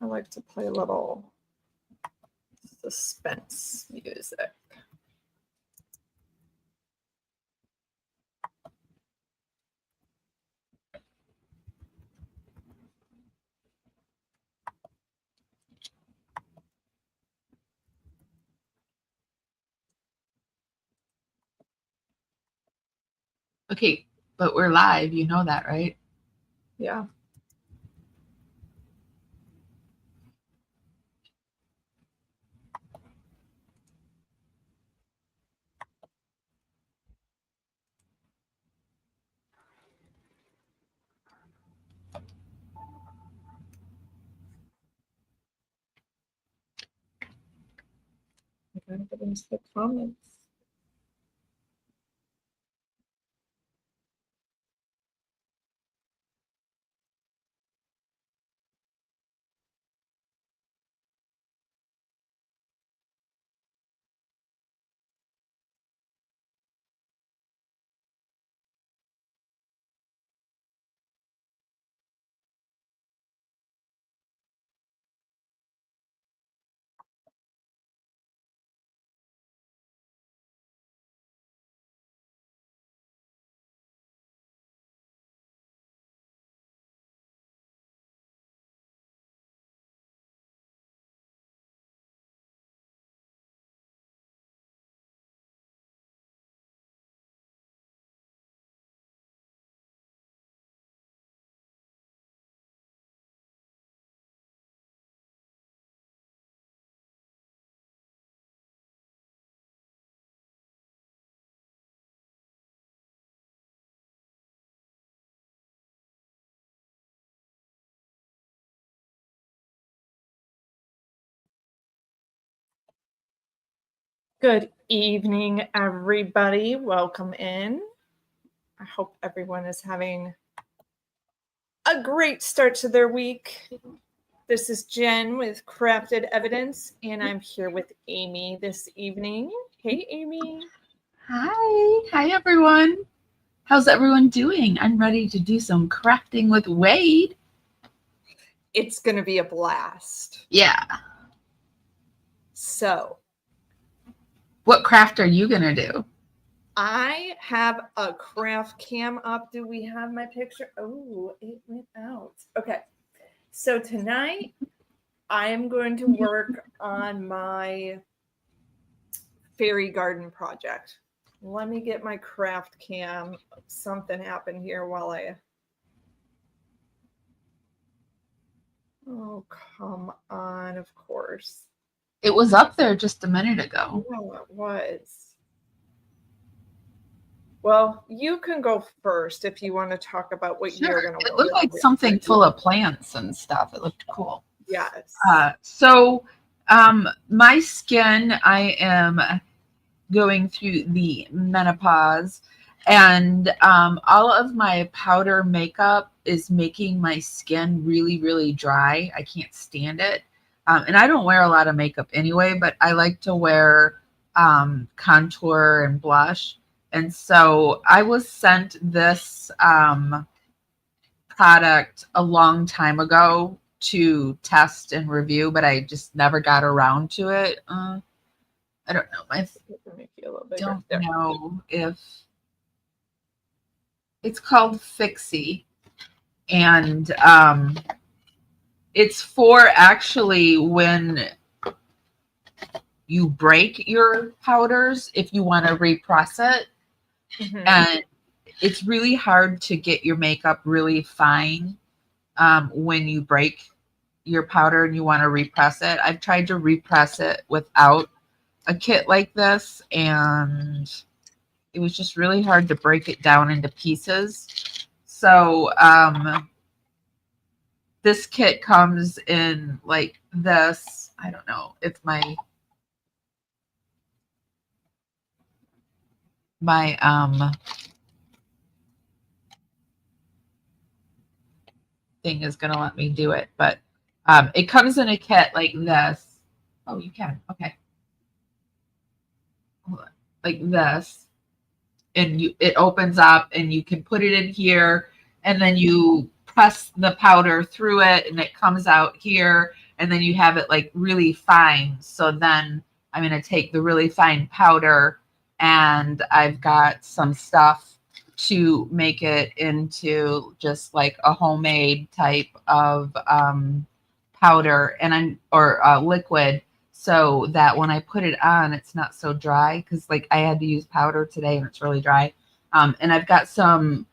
I like to play a little suspense music. Okay, but we're live. You know that, right? Yeah. I gotta get into the comments. Good evening, everybody. Welcome in. I hope everyone is having a great start to their week. This is Jen with Crafted Evidence, and I'm here with Amy this evening. Hey, Amy. Hi, everyone. How's everyone doing? I'm ready to do some crafting with Wade. It's going to be a blast. Yeah. So, what craft are you going to do? I have a craft cam up. Do we have my picture? Oh, it went out. Okay. So tonight, I am going to work on my fairy garden project. Let me get my craft cam. Something happened here while I... Oh, come on, of course. It was up there just a minute ago. No, it was. Well, you can go first if you want to talk about what you're going to work on. It looked like something full of plants and stuff. It looked cool. Yes. So my skin, I am going through the menopause, and all of my powder makeup is making my skin really, really dry. I can't stand it. And I don't wear a lot of makeup anyway, but I like to wear contour and blush. And so I was sent this product a long time ago to test and review, but I just never got around to it. I don't know. I don't know if it's called Fixie, and it's for actually when you break your powders, if you want to repress it. Mm-hmm. And it's really hard to get your makeup really fine when you break your powder and you want to repress it. I've tried to repress it without a kit like this, and it was just really hard to break it down into pieces. So this kit comes in like this. I don't know if my thing is going to let me do it, but it comes in a kit like this. Oh, you can. Okay. Like this. And it opens up and you can put it in here, and then you press the powder through it and it comes out here, and then you have it like really fine. So then I'm going to take the really fine powder, and I've got some stuff to make it into just like a homemade type of powder or liquid, so that when I put it on, it's not so dry, because like I had to use powder today and it's really dry. And I've got some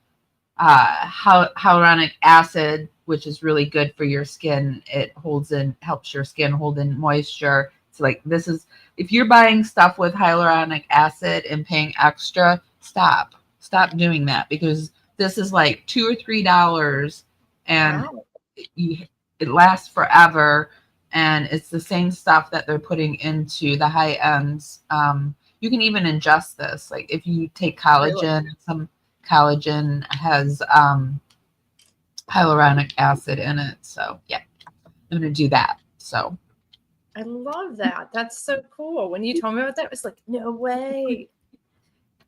hyaluronic acid, which is really good for your skin. It helps your skin hold in moisture. It's like, this is, if you're buying stuff with hyaluronic acid and paying extra, stop doing that, because this is like $2 or $3, and Wow. it lasts forever. And it's the same stuff that they're putting into the high ends. You can even ingest this. Like if you take collagen, Really? some collagen has hyaluronic acid in it. So yeah, I'm going to do that. So I love that. That's so cool. When you told me about that, it was like, no way.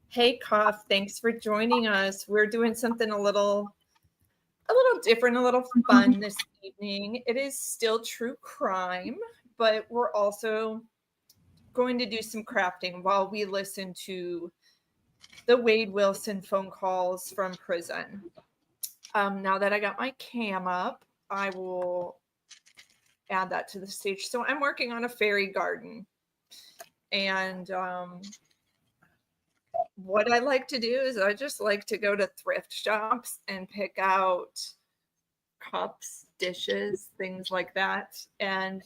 Hey, Cuff, thanks for joining us. We're doing something a little different, a little fun this evening. It is still true crime, but we're also going to do some crafting while we listen to the Wade Wilson phone calls from prison. Now that I got my cam up, I will add that to the stage. So I'm working on a fairy garden. And what I like to do is I just like to go to thrift shops and pick out cups, dishes, things like that. And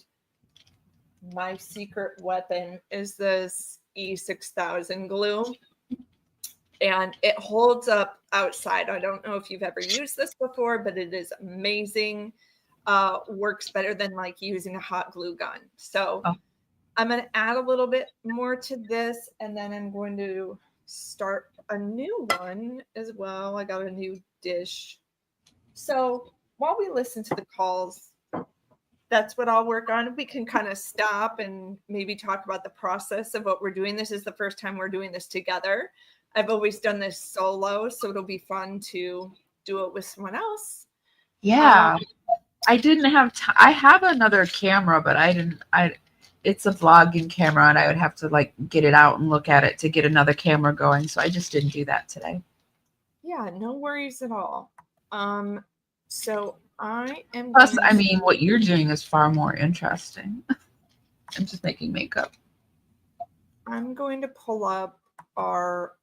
my secret weapon is this E6000 glue. And it holds up outside. I don't know if you've ever used this before, but it is amazing. Works better than like using a hot glue gun. So I'm going to add a little bit more to this, and then I'm going to start a new one as well. I got a new dish. So while we listen to the calls, that's what I'll work on. We can kind of stop and maybe talk about the process of what we're doing. This is the first time we're doing this together. I've always done this solo, so it'll be fun to do it with someone else. yeah, I didn't have I have another camera, but it's a vlogging camera, and I would have to like get it out and look at it to get another camera going. So I just didn't do that today. Yeah, no worries at all. So I am Plus, going I to, mean, what you're doing is far more interesting. I'm just making makeup. I'm going to pull up our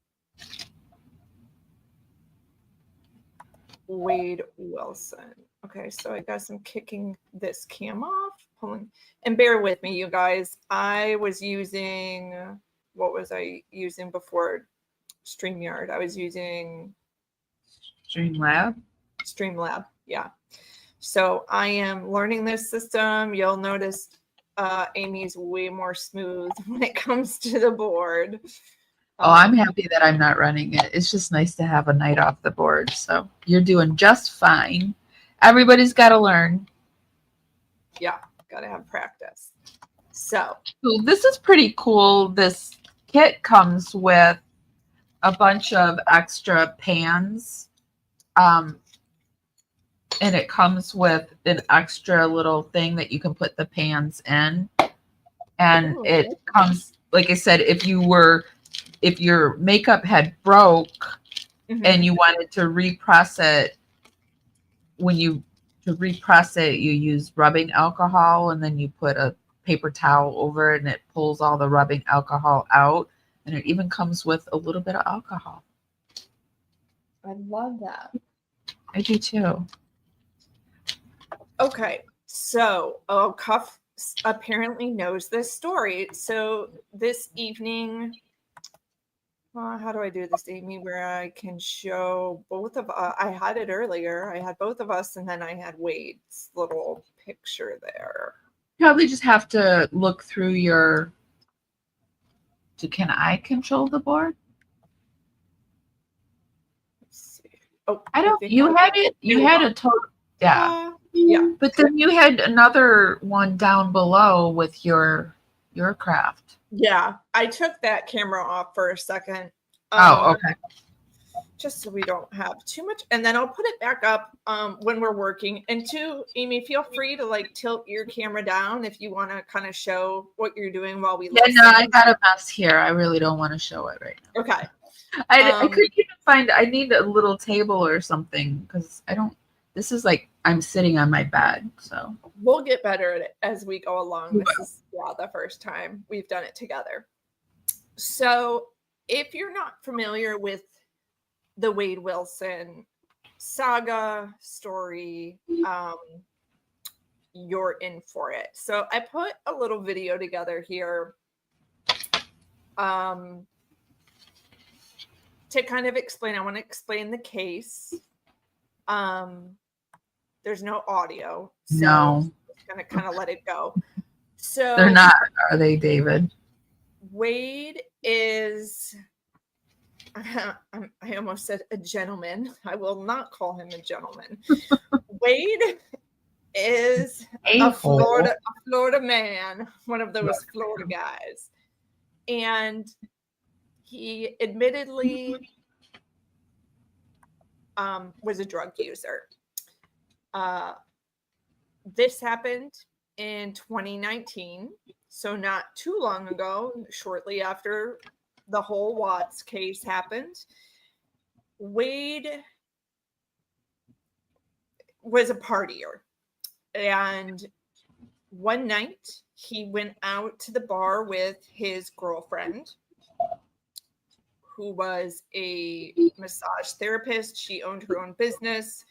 Wade Wilson. Okay, so I guess I'm kicking this cam off, pulling, and bear with me, you guys. I was using, what was I using before StreamYard? I was using Streamlab, yeah. So I am learning this system. You'll notice Amy's way more smooth when it comes to the board. Oh, I'm happy that I'm not running it. It's just nice to have a night off the board. So you're doing just fine. Everybody's got to learn. Yeah, got to have practice. So this is pretty cool. This kit comes with a bunch of extra pans. And it comes with an extra little thing that you can put the pans in. And it comes, like I said, if your makeup had broke and you wanted to repress it, to repress it, you use rubbing alcohol, and then you put a paper towel over it, and it pulls all the rubbing alcohol out. And it even comes with a little bit of alcohol. I love that. I do too. Okay, so Cuff apparently knows this story. So this evening, how do I do this, Amy, where I can show both of us? I had it earlier. I had both of us, and then I had Wade's little picture there. Probably just have to look through can I control the board? Let's see. Oh, I don't. You had a total. Yeah. Yeah. But then you had another one down below with your craft. Yeah, I took that camera off for a second. Oh, okay. just so we don't have too much. And then I'll put it back up when we're working. And two, Amy, feel free to like tilt your camera down if you want to kind of show what you're doing while we listen. Yeah, no, I got a mess here. I really don't want to show it right now. Okay. I couldn't even find, I need a little table or something because I don't, this is like I'm sitting on my bed. So we'll get better at it as we go along. This is the first time we've done it together. So if you're not familiar with the Wade Wilson saga story, you're in for it. So I put a little video together here to kind of explain. I want to explain the case. There's no audio, so no, I'm just gonna kind of let it go. So they're not, are they, David? Wade is, I almost said a gentleman. I will not call him a gentleman. Wade is a Florida man, one of those Florida guys. And he admittedly was a drug user. This happened in 2019, so not too long ago, shortly after the whole Watts case happened. Wade was a partier, and one night he went out to the bar with his girlfriend, who was a massage therapist. She owned her own business.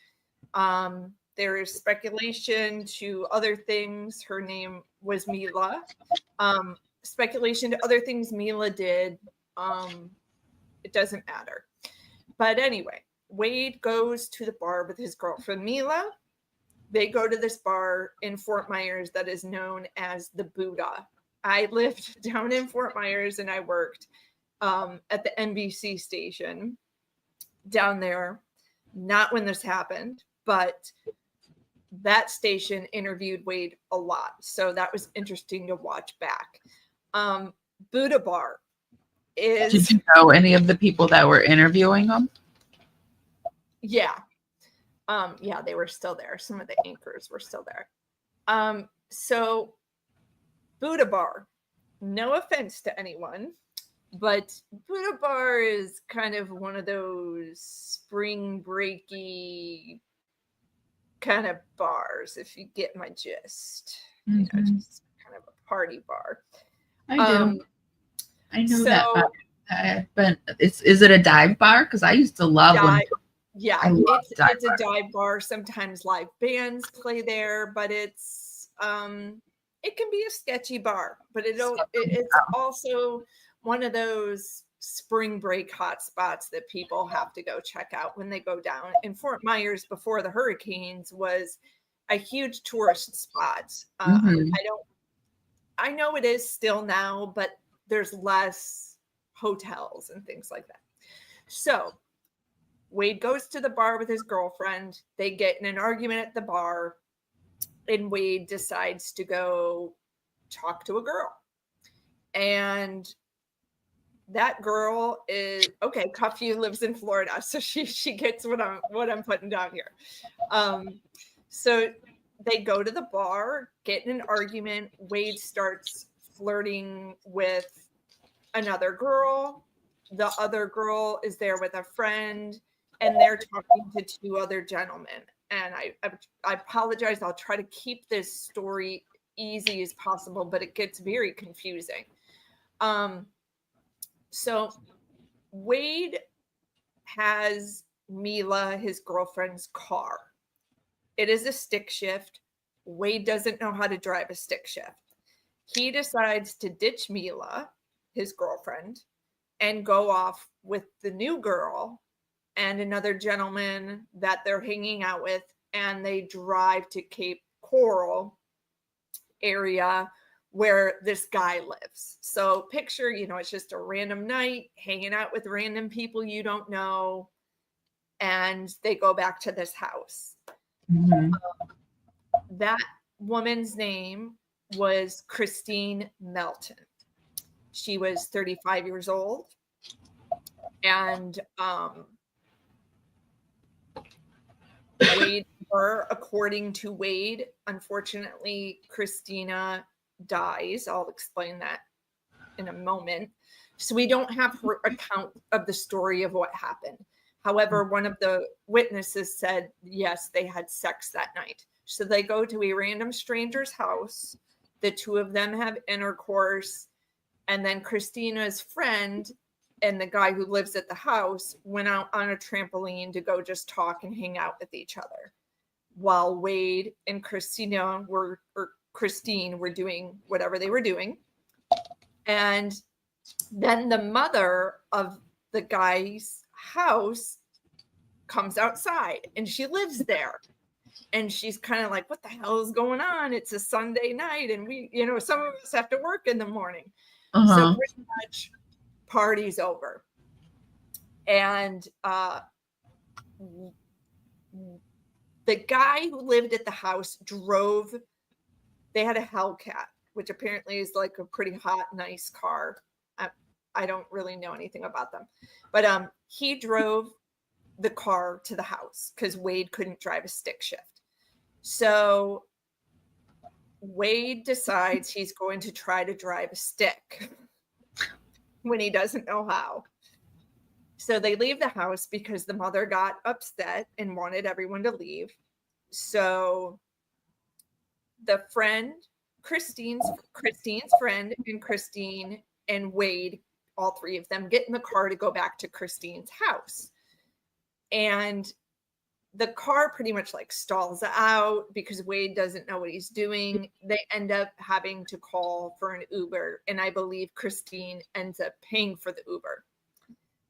There is speculation to other things. Her name was Mila. Speculation to other things Mila did. It doesn't matter. But anyway, Wade goes to the bar with his girlfriend, Mila. They go to this bar in Fort Myers that is known as the Buddha. I lived down in Fort Myers and I worked at the NBC station down there. Not when this happened, but that station interviewed Wade a lot. So that was interesting to watch back. Buddha Bar is... Did you know any of the people that were interviewing him? Yeah. Yeah, they were still there. Some of the anchors were still there. So Buddha Bar, no offense to anyone, but Buddha Bar is kind of one of those spring breaky kind of bars, if you get my gist. Mm-hmm. You know, just kind of a party bar. I do. I know that. But is it a dive bar? Because I used to love when. Yeah, it's a dive bar. Sometimes live bands play there, but it's it can be a sketchy bar. But it's also one of those spring break hot spots that people have to go check out when they go down. And Fort Myers before the hurricanes was a huge tourist spot. I know it is still now, but there's less hotels and things like that. So Wade goes to the bar with his girlfriend. They get in an argument at the bar, and Wade decides to go talk to a girl. And that girl is okay. Cuffy lives in Florida, so she gets what I'm putting down here. So they go to the bar, get in an argument. Wade starts flirting with another girl. The other girl is there with a friend, and they're talking to two other gentlemen. And I apologize. I'll try to keep this story easy as possible, but it gets very confusing. So Wade has Mila, his girlfriend's car. It is a stick shift. Wade doesn't know how to drive a stick shift. He decides to ditch Mila, his girlfriend, and go off with the new girl and another gentleman that they're hanging out with. And they drive to Cape Coral area where this guy lives. So picture, it's just a random night hanging out with random people you don't know. And they go back to this house. Mm-hmm. That woman's name was Christine Melton. She was 35 years old. And Wade, or according to Wade, unfortunately, Christina dies. I'll explain that in a moment. So we don't have her account of the story of what happened. However, one of the witnesses said, yes, they had sex that night. So they go to a random stranger's house. The two of them have intercourse. And then Christina's friend and the guy who lives at the house went out on a trampoline to go just talk and hang out with each other, while Wade and Christine were doing whatever they were doing. And then the mother of the guy's house comes outside, and she lives there. And she's kind of like, what the hell is going on? It's a Sunday night, and we, some of us have to work in the morning. So pretty much party's over. And the guy who lived at the house drove, they had a Hellcat, which apparently is like a pretty hot, nice car. I don't really know anything about them. But he drove the car to the house because Wade couldn't drive a stick shift. So Wade decides he's going to try to drive a stick when he doesn't know how. So they leave the house because the mother got upset and wanted everyone to leave. So the friend, Christine's friend, and Christine and Wade, all three of them, get in the car to go back to Christine's house. And the car pretty much like stalls out because Wade doesn't know what he's doing. They end up having to call for an Uber, and I believe Christine ends up paying for the Uber.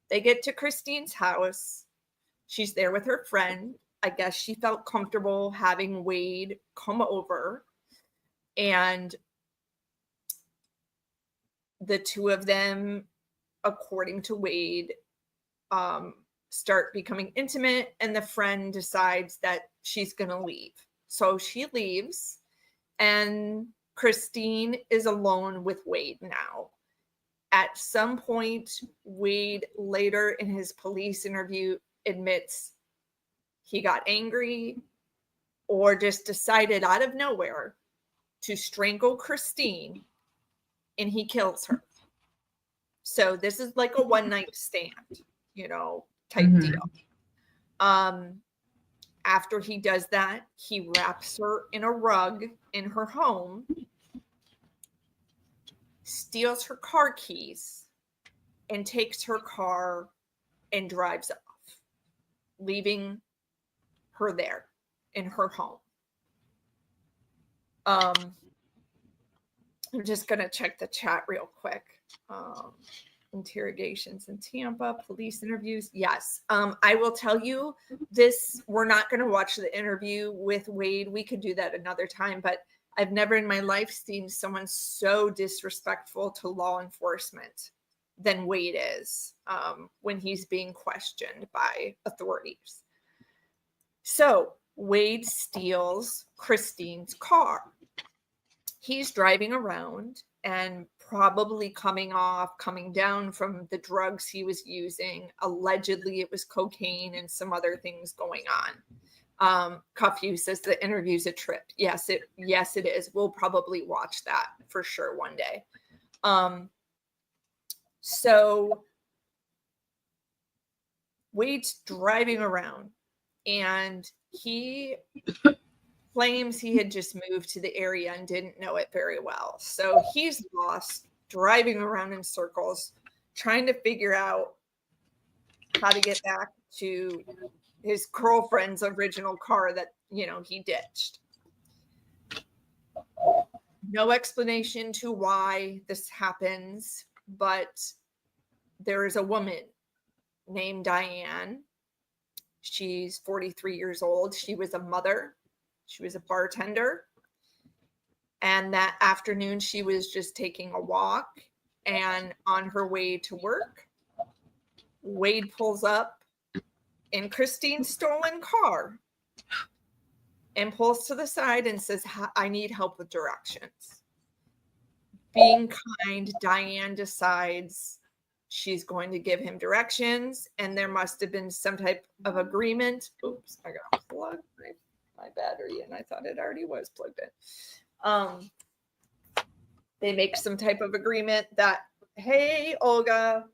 They get to Christine's house. She's there with her friend. I guess she felt comfortable having Wade come over, and the two of them, according to Wade, start becoming intimate, and the friend decides that she's going to leave. So she leaves, and Christine is alone with Wade now. At some point, Wade later in his police interview admits he got angry or just decided out of nowhere to strangle Christine, and he kills her. So this is like a one-night stand, type deal. After he does that, he wraps her in a rug in her home, steals her car keys, and takes her car and drives off, leaving her there in her home. I'm just going to check the chat real quick. Interrogations in Tampa, police interviews. Yes. I will tell you this. We're not going to watch the interview with Wade. We could do that another time, but I've never in my life seen someone so disrespectful to law enforcement than Wade is when he's being questioned by authorities. So Wade steals Christine's car. He's driving around and probably coming down from the drugs he was using. Allegedly, it was cocaine and some other things going on. Cuffew says the interview's a trip. Yes, it is. We'll probably watch that for sure one day. So Wade's driving around, and he claims he had just moved to the area and didn't know it very well. So he's lost, driving around in circles, trying to figure out how to get back to his girlfriend's original car that, he ditched. No explanation to why this happens, but there is a woman named Diane. She's 43 years old. She was a mother. She was a bartender. And that afternoon, she was just taking a walk. And on her way to work, Wade pulls up in Christine's stolen car and pulls to the side and says, I need help with directions. Being kind, Diane decides she's going to give him directions, and there must have been some type of agreement. Oops, I got a plug my battery and I thought it already was plugged in. They make some type of agreement that, hey, Olga.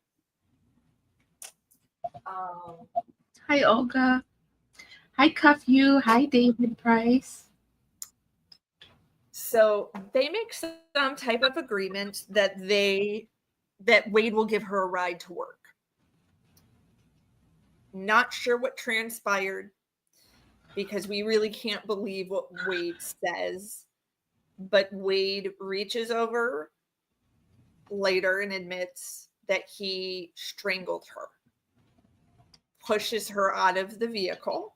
Hi, Olga. Hi, Cuff You. Hi, David Price. So they make some type of agreement that Wade will give her a ride to work. Not sure what transpired because we really can't believe what Wade says. But Wade reaches over later and admits that he strangled her, pushes her out of the vehicle,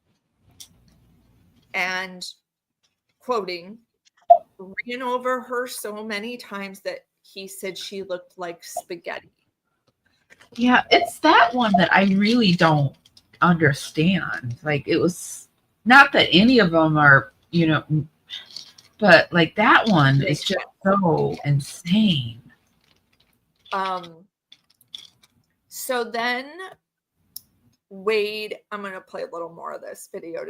and, quoting, ran over her so many times that he said she looked like spaghetti. Yeah, it's that one that I really don't understand. Like, it was not that any of them are, but like that one is just so insane. So then Wade, I'm going to play a little more of this video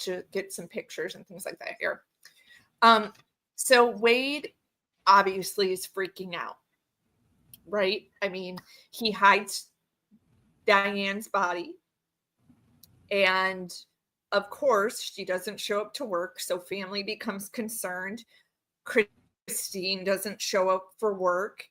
to get some pictures and things like that here. So Wade obviously is freaking out, right? I mean, he hides Diane's body, and of course she doesn't show up to work, so family becomes concerned. Christine doesn't show up for work.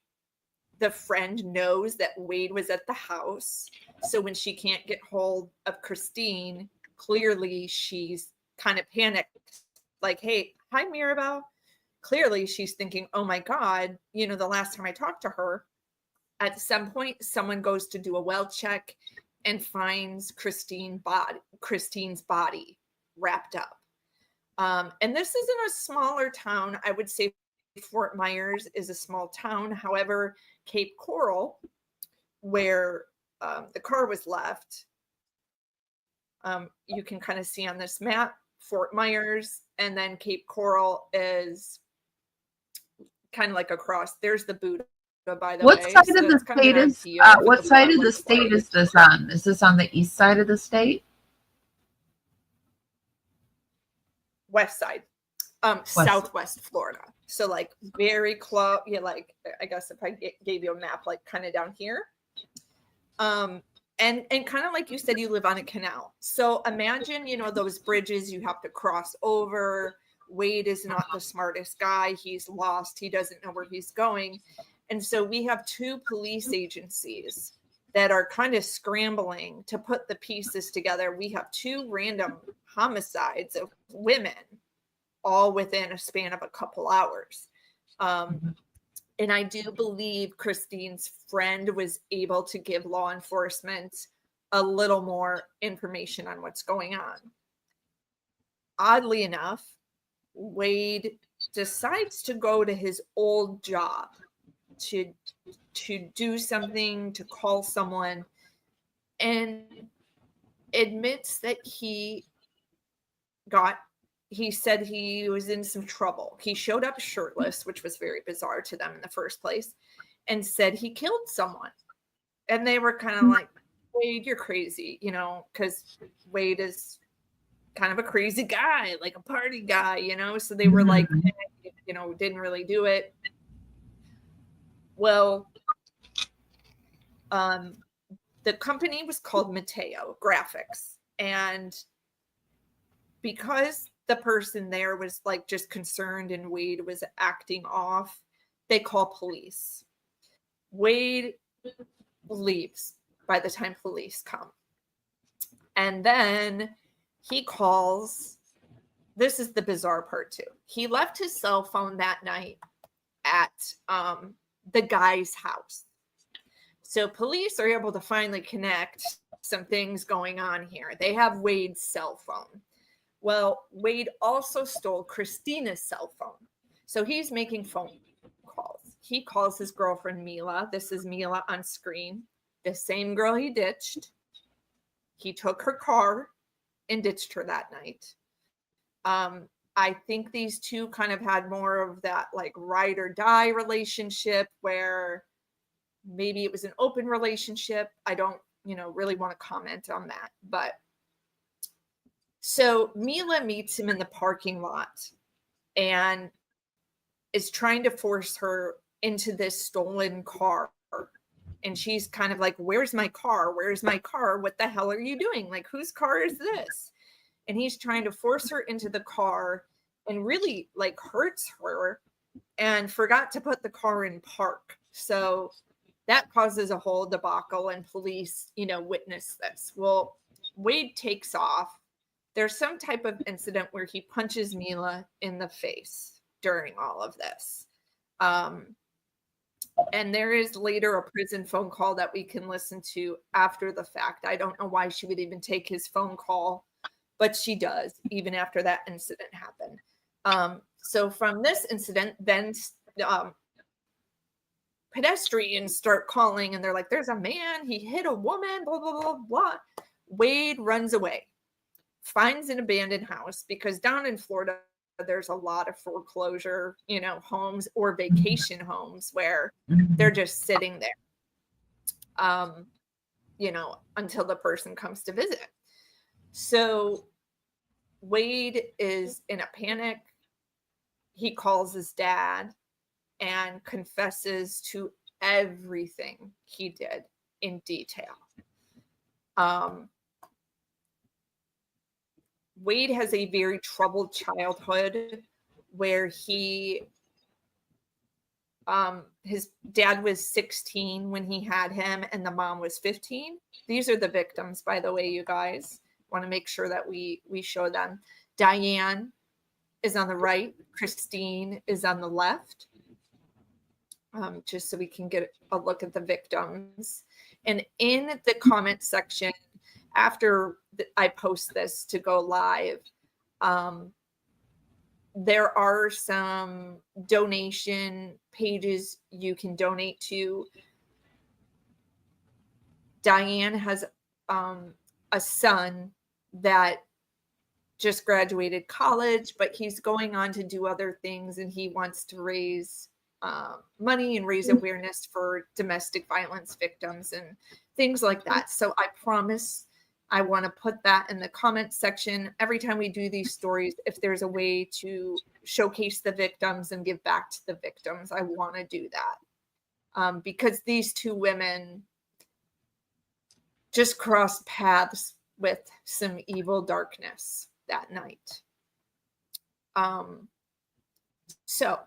The friend knows that Wade was at the house, so when she can't get hold of Christine, clearly she's kind of panicked, like, hey, hi, Mirabelle. Clearly she's thinking, oh my God, the last time I talked to her, at some point someone goes to do a well check and finds Christine's body wrapped up. And this is in a smaller town. I would say Fort Myers is a small town. However, Cape Coral, where the car was left, you can kind of see on this map Fort Myers, and then Cape Coral is kind of like across. There's the Buddha, by the way. What side of the state is? What side of the state is this on? Is this on the east side of the state? West side. Southwest Florida. So like very close. Yeah, like I guess if I gave you a map, like kind of down here. And kind of like you said, you live on a canal. So imagine, those bridges you have to cross over. Wade is not the smartest guy. He's lost. He doesn't know where he's going. And so we have two police agencies that are kind of scrambling to put the pieces together. We have two random homicides of women all within a span of a couple hours. And I do believe Christine's friend was able to give law enforcement a little more information on what's going on. Oddly enough, Wade decides to go to his old job to do something, to call someone, and admits that he said he was in some trouble. He showed up shirtless, which was very bizarre to them in the first place, and said he killed someone. And they were kind of like, Wade, you're crazy, because Wade is kind of a crazy guy, like a party guy, so they were like, didn't really do it. Well, the company was called Mateo Graphics, and because the person there was like just concerned and Wade was acting off, they call police. Wade leaves by the time police come. And then he calls. This is the bizarre part too. He left his cell phone that night at the guy's house. So police are able to finally connect some things going on here. They have Wade's cell phone. Well, Wade also stole Christina's cell phone. So he's making phone calls. He calls his girlfriend, Mila. This is Mila on screen. The same girl he ditched. He took her car and ditched her that night. I think these two kind of had more of that like ride or die relationship where maybe it was an open relationship. I don't, really want to comment on that. But So Mila meets him in the parking lot and is trying to force her into this stolen car. And she's kind of like, where's my car? Where's my car? What the hell are you doing? Like, whose car is this? And he's trying to force her into the car and really like hurts her and forgot to put the car in park. So that causes a whole debacle and police, witness this. Well, Wade takes off. There's some type of incident where he punches Mila in the face during all of this. And there is later a prison phone call that we can listen to after the fact. I don't know why she would even take his phone call, but she does, even after that incident happened. So from this incident, then pedestrians start calling and they're like, there's a man, he hit a woman, blah, blah, blah, blah. Wade runs away, finds an abandoned house, because down in Florida, there's a lot of foreclosure, homes or vacation homes where they're just sitting there, until the person comes to visit. So Wade is in a panic. He calls his dad and confesses to everything he did in detail. Wade has a very troubled childhood where his dad was 16 when he had him and the mom was 15. These are the victims, by the way, you guys. Want to make sure that we show them. Diane is on the right. Christine is on the left. Just so we can get a look at the victims. And in the comment section, after I post this to go live, there are some donation pages you can donate to. Diane has a son that just graduated college, but he's going on to do other things, and he wants to raise money and raise awareness for domestic violence victims and things like that. So I promise I want to put that in the comment section every time we do these stories. If there's a way to showcase the victims and give back to the victims, I want to do that, because these two women just crossed paths with some evil darkness that night. So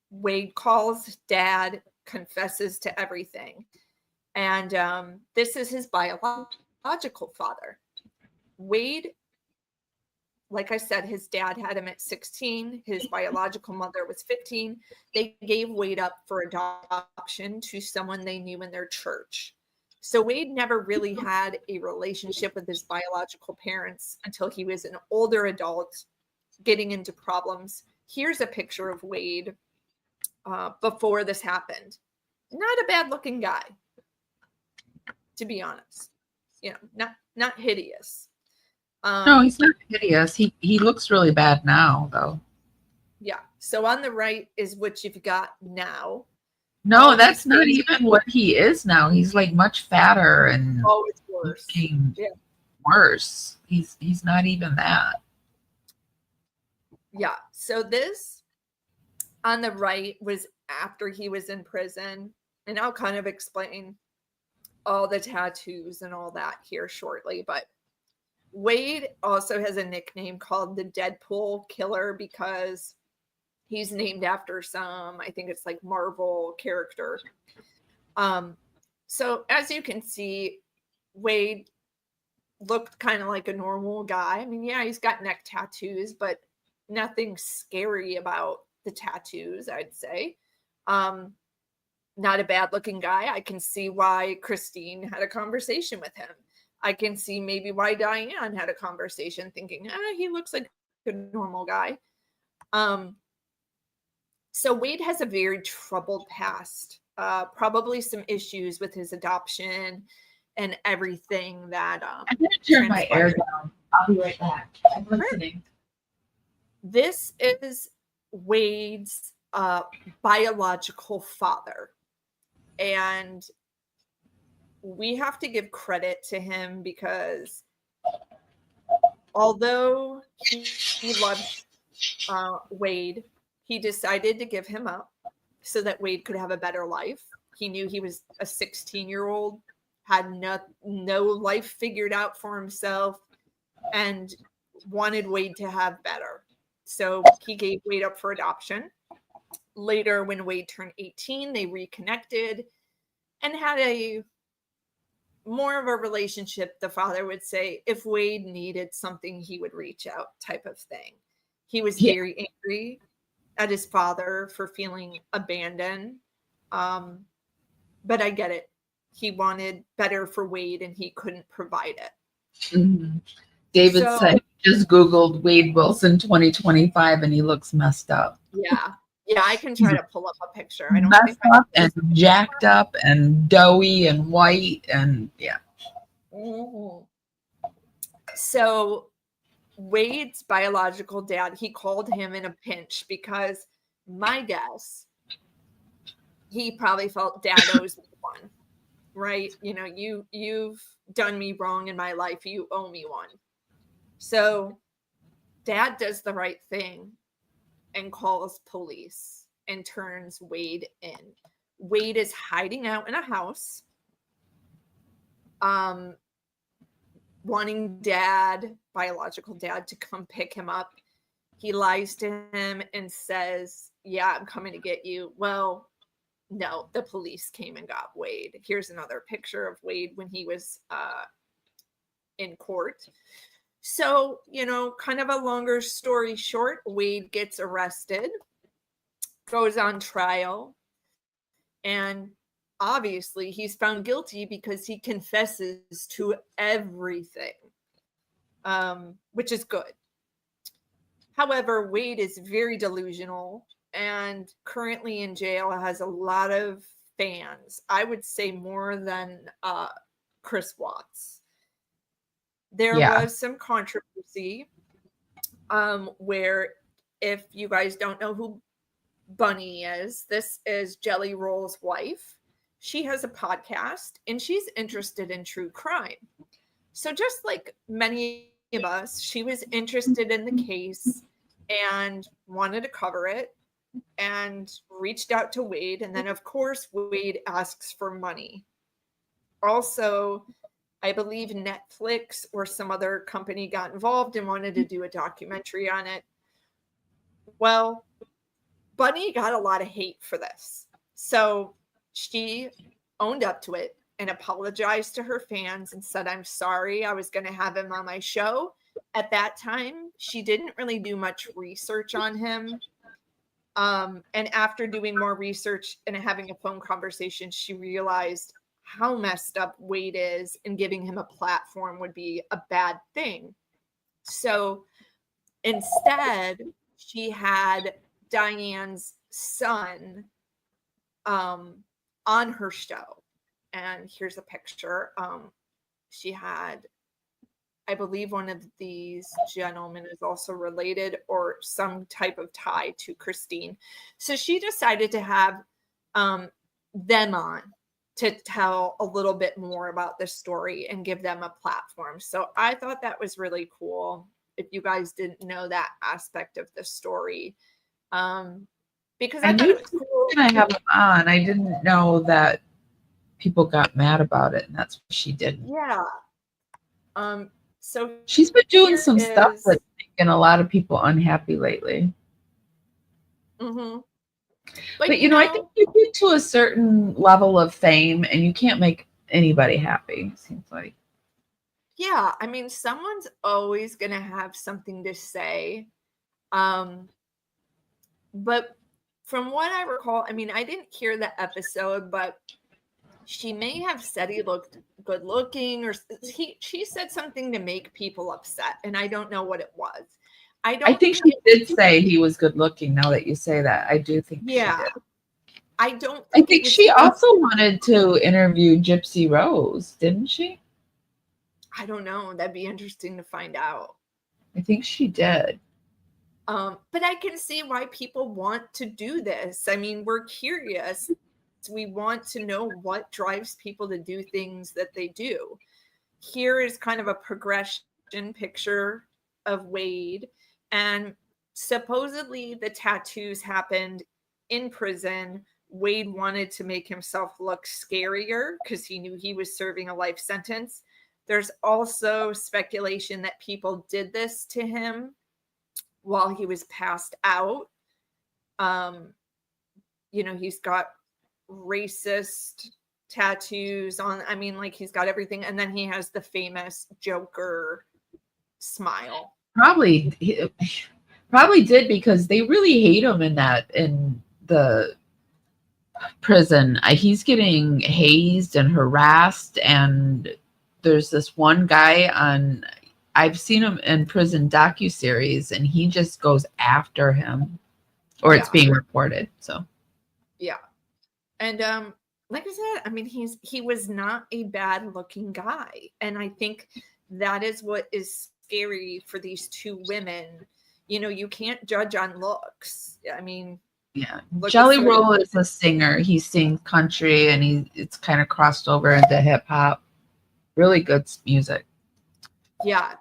Wade calls dad, confesses to everything. And this is his biological father. Wade, like I said, his dad had him at 16. His biological mother was 15. They gave Wade up for adoption to someone they knew in their church. So Wade never really had a relationship with his biological parents until he was an older adult getting into problems. Here's a picture of Wade before this happened. Not a bad looking guy, to be honest. Not hideous. No, he's not hideous. He looks really bad now, though. Yeah. So on the right is what you've got now. No, that's not even what he is now. He's like much fatter and it's worse. Worse. He's not even that. Yeah. So this on the right was after he was in prison, and I'll kind of explain all the tattoos and all that here shortly. But Wade also has a nickname called the Deadpool Killer because he's named after some, I think it's like Marvel character. So as you can see, Wade looked kind of like a normal guy. I mean, yeah, he's got neck tattoos, but nothing scary about the tattoos, I'd say. Not a bad looking guy. I can see why Christine had a conversation with him. I can see maybe why Diane had a conversation thinking, he looks like a normal guy. So Wade has a very troubled past, probably some issues with his adoption and everything that I'm going to turn my air down. I'll be right back. I'm listening. This is Wade's biological father. And we have to give credit to him because although he loved Wade, he decided to give him up so that Wade could have a better life. He knew he was a 16-year-old, had no life figured out for himself, and wanted Wade to have better. So he gave Wade up for adoption. Later, when Wade turned 18, they reconnected and had a more of a relationship. The father would say if Wade needed something, he would reach out, type of thing. He was very angry at his father for feeling abandoned. But I get it. He wanted better for Wade and he couldn't provide it. Mm-hmm. David said he just Googled Wade Wilson 2025 and he looks messed up. Yeah. Yeah, I can try to pull up a picture. I don't messed think I up and jacked up and doughy and white and yeah. Mm-hmm. So Wade's biological dad, he called him in a pinch because my guess, he probably felt dad owes me one, right? You know, you've done me wrong in my life. You owe me one. So dad does the right thing and calls police and turns Wade in. Wade is hiding out in a house, wanting biological dad, to come pick him up. He lies to him and says, yeah, I'm coming to get you. Well, no, the police came and got Wade. Here's another picture of Wade when he was in court. So, you know, kind of a longer story short, Wade gets arrested, goes on trial, and obviously he's found guilty because he confesses to everything, which is good. However, Wade is very delusional and currently in jail, has a lot of fans. I would say more than Chris Watts. There was some controversy where, if you guys don't know who Bunny is, this is Jelly Roll's wife. She has a podcast and she's interested in true crime. So just like many of us, she was interested in the case and wanted to cover it and reached out to Wade. And then, of course, Wade asks for money. Also, I believe Netflix or some other company got involved and wanted to do a documentary on it. Well, Bunny got a lot of hate for this. So she owned up to it and apologized to her fans and said, I'm sorry, I was going to have him on my show. At that time, she didn't really do much research on him. And after doing more research and having a phone conversation, she realized how messed up Wade is, and giving him a platform would be a bad thing. So instead, she had Diane's son on her show. And here's a picture. She had, I believe, one of these gentlemen is also related or some type of tie to Christine. So she decided to have them on to tell a little bit more about the story and give them a platform. So I thought that was really cool. If you guys didn't know that aspect of the story, because I thought it was cool. I have them on. I didn't know that people got mad about it, and that's what she did. Yeah. So she's been doing some stuff that's making a lot of people unhappy lately. Mm-hmm. But you know, I think you get to a certain level of fame and you can't make anybody happy, it seems like. Yeah, I mean, someone's always going to have something to say. But from what I recall, I mean, I didn't hear the episode, but she may have said he looked good looking, or she said something to make people upset, and I don't know what it was. I think she did say he was good looking. Now that you say that, I do think she did. I don't think she also wanted to interview Gypsy Rose, didn't she? I don't know. That'd be interesting to find out. I think she did. But I can see why people want to do this. I mean, we're curious. We want to know what drives people to do things that they do. Here is kind of a progression picture of Wade. And supposedly the tattoos happened in prison. Wade wanted to make himself look scarier because he knew he was serving a life sentence. There's also speculation that people did this to him while he was passed out. He's got racist tattoos on. I mean, like, he's got everything. And then he has the famous Joker smile. Probably did, because they really hate him in the prison. He's getting hazed and harassed, and there's this one guy I've seen him in prison docuseries, and he just goes after him, or it's being reported. So yeah. And like I said, I mean, he was not a bad looking guy, and I think that is what is scary for these two women. You can't judge on looks. I mean, yeah, Jelly Roll is a singer. He sings country, and it's kind of crossed over into hip hop. Really good music. Yeah.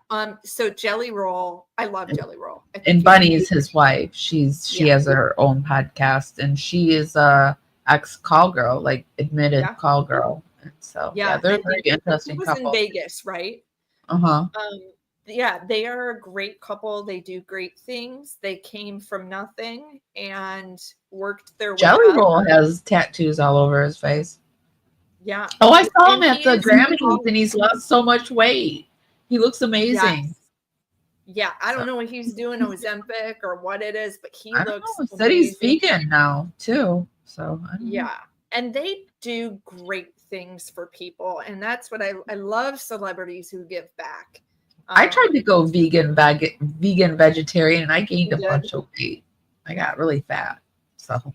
So Jelly Roll, I love Jelly Roll. And Bunny is his wife. She has her own podcast, and she is a ex call girl, like admitted call girl. And so they're a very interesting couple. In Vegas, right? They are a great couple. They do great things. They came from nothing and worked their way Jelly up. Roll has tattoos all over his face. Yeah. Oh, I saw him at the Grammys, and he's lost so much weight. He looks amazing. Yes. Yeah, I don't know what he's doing, Ozempic or what it is, but he looks amazing. Said he's vegan now too. So yeah, and they do great things for people, and that's what I love celebrities who give back. I tried to go vegan, vegetarian, and I gained a bunch of weight. I got really fat. So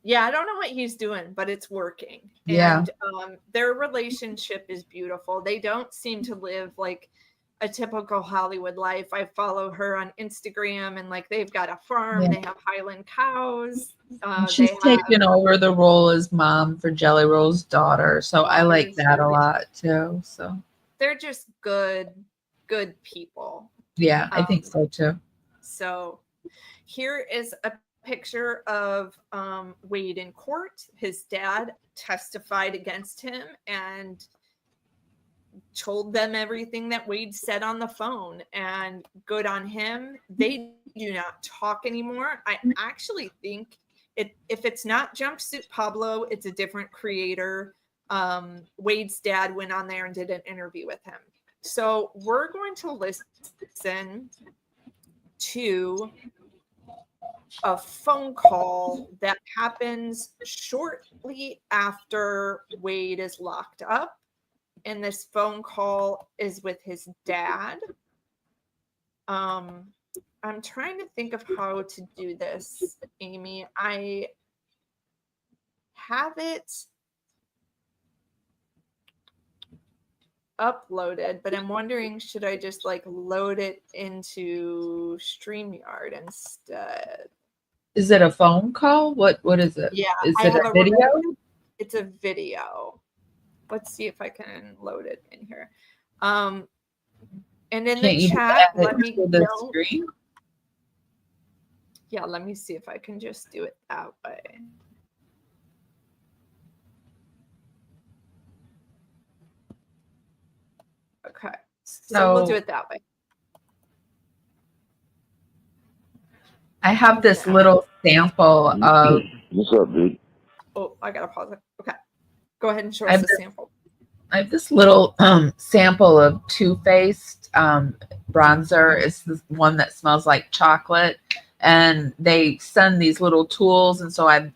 yeah, I don't know what he's doing, but it's working. Yeah. And their relationship is beautiful. They don't seem to live like a typical Hollywood life. I follow her on Instagram, and like they've got a farm. They have Highland cows. She's taken over the role as mom for Jelly Roll's daughter. So I like that a lot too. So they're just good people. Yeah, I think so too. So here is a picture of Wade in court. His dad testified against him and told them everything that Wade said on the phone, and good on him. They do not talk anymore. I actually think if it's not Jumpsuit Pablo, it's a different creator. Wade's dad went on there and did an interview with him. So we're going to listen to a phone call that happens shortly after Wade is locked up. And this phone call is with his dad. I'm trying to think of how to do this, Amy. I have it uploaded, but I'm wondering, should I just like load it into StreamYard instead? Is it a phone call? What is it? Yeah. Is it a video? It's a video. Let's see if I can load it in here. And in the chat, let me know. Screen? Yeah, let me see if I can just do it that way. Okay, so we'll do it that way. I have this little sample of. What's up, dude? Oh, I gotta pause it. Okay, go ahead and show us the sample. I have this little sample of Too Faced bronzer. It's the one that smells like chocolate, and they send these little tools, and so I've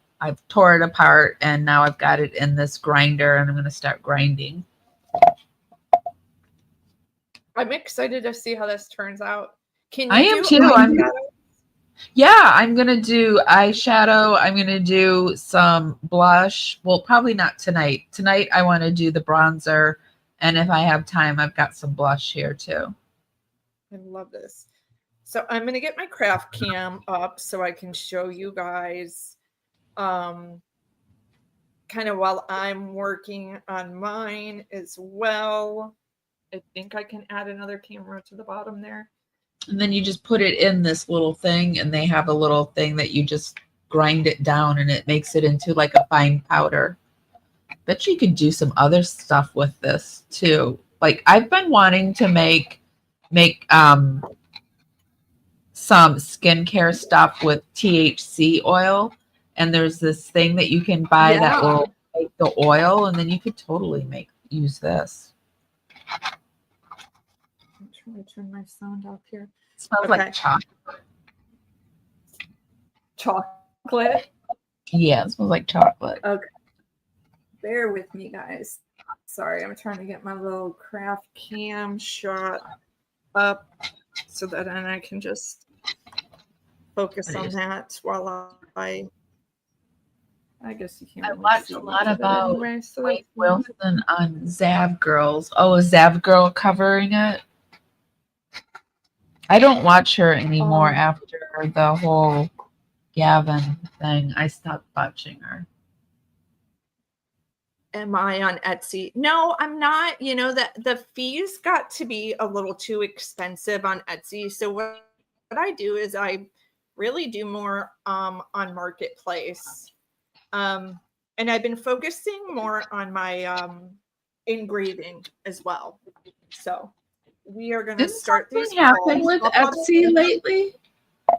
tore it apart, and now I've got it in this grinder, and I'm going to start grinding. I'm excited to see how this turns out. Can you I am too. I'm going to do eyeshadow. I'm going to do some blush. Well, probably not tonight. Tonight, I want to do the bronzer. And if I have time, I've got some blush here too. I love this. So I'm going to get my craft cam up so I can show you guys kind of while I'm working on mine as well. I think I can add another camera to the bottom there. And then you just put it in this little thing, and they have a little thing that you just grind it down, and it makes it into like a fine powder. Bet you could do some other stuff with this too. Like I've been wanting to make some skincare stuff with THC oil, and there's this thing that you can buy that Yeah. will make the oil, and then you could totally use this. I'm trying to turn my sound up here. It smells like chocolate. Chocolate? Yeah, it smells like chocolate. Okay. Bear with me, guys. Sorry, I'm trying to get my little craft cam shot up so that then I can just focus on that while I guess you can't. I really watched see a much lot of it about anyway, so Wade Wilson on Zav Girls. Oh, is Zav Girl covering it? I don't watch her anymore after the whole Gavin thing. I stopped watching her. Am I on Etsy? No, I'm not. You know that the fees got to be a little too expensive on Etsy. So what I do is I really do more on Marketplace. And I've been focusing more on my engraving as well. So we are going to start these. Didn't something happen with Etsy lately?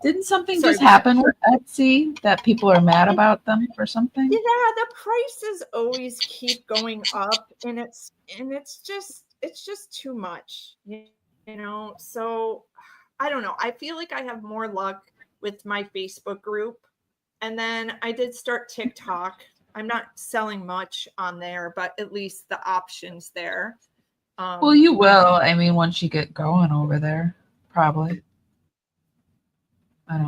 Didn't something just happen with Etsy that people are mad about them for something? Yeah, the prices always keep going up, and it's just too much, you know. So I don't know. I feel like I have more luck with my Facebook group, and then I did start TikTok. I'm not selling much on there, but at least the options there. Well, you will. I mean, once you get going over there, probably.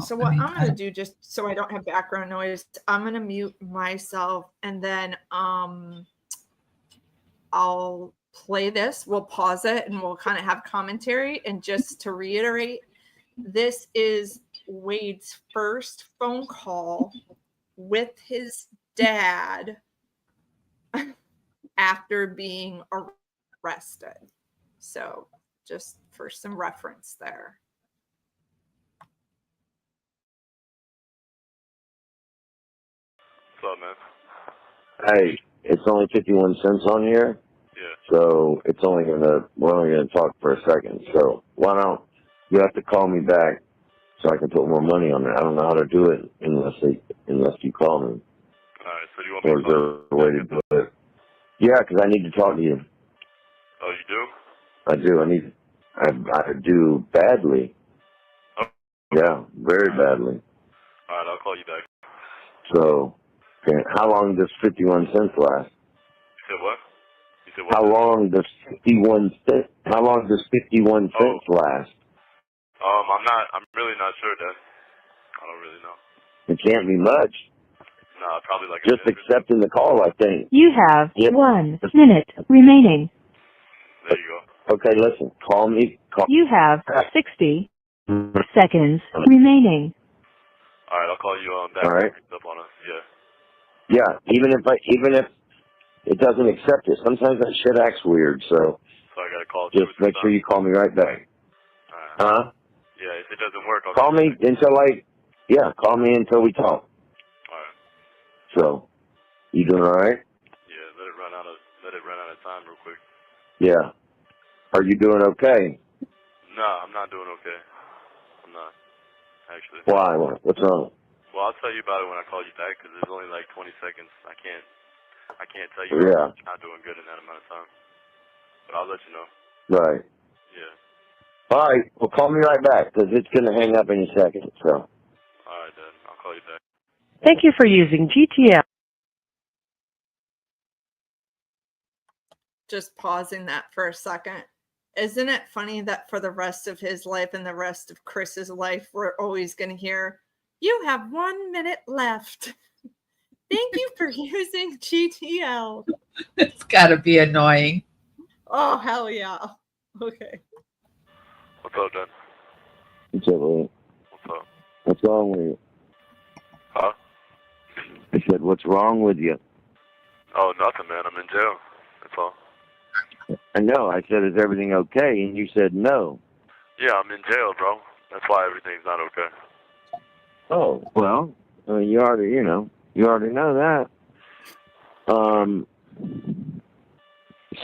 So what I'm going to do, just so I don't have background noise, I'm going to mute myself, and then I'll play this. We'll pause it, and we'll kind of have commentary. And just to reiterate, this is Wade's first phone call with his dad after being arrested. So just for some reference there. What's up, man? Hey, it's only 51 cents on here. Yeah. So we're only gonna talk for a second. So why don't you have to call me back so I can put more money on it? I don't know how to do it unless you call me. All right. So do you want me to call you? Or is there a way to do it? Yeah, because I need to talk to you. Oh, you do? I do. I do badly. Oh. Yeah, very badly. All right, I'll call you back. So, okay, how long does 51 cents last? You said what? You said what? How long does 51 cents last? I'm really not sure, Dad. I don't really know. It can't be much. No, probably like just accepting the call, I think. You have 1 minute remaining. There you go. Okay, listen. Call me. You have 60 seconds remaining. All right, I'll call you back. All right. Up on us. Yeah. Yeah, even if it doesn't accept it, sometimes that shit acts weird. So I gotta call. Just make sure you call me right back. All right. Huh? Yeah, if it doesn't work, I'll call me call me until we talk. All right. So, you doing all right? Yeah, let it run out of time real quick. Yeah. Are you doing okay? No, I'm not doing okay. I'm not, actually. Why? What's wrong? Well, I'll tell you about it when I call you back, because there's only like 20 seconds. I can't tell you I'm not doing good in that amount of time. But I'll let you know. Right. Yeah. All right. Well, call me right back, because it's going to hang up any second. So. All right, then. I'll call you back. Thank you for using GTL. Just pausing that for a second. Isn't it funny that for the rest of his life and the rest of Chris's life, we're always going to hear, "You have 1 minute left. Thank you for using GTL." It's got to be annoying. Oh, hell yeah. Okay. What's up, Dan? What's up, man? What's up? What's wrong with you? Huh? I said, what's wrong with you? Oh, nothing, man. I'm in jail. That's all. I know. I said, is everything okay? And you said no. Yeah, I'm in jail, bro. That's why everything's not okay. Oh, well, you already know that.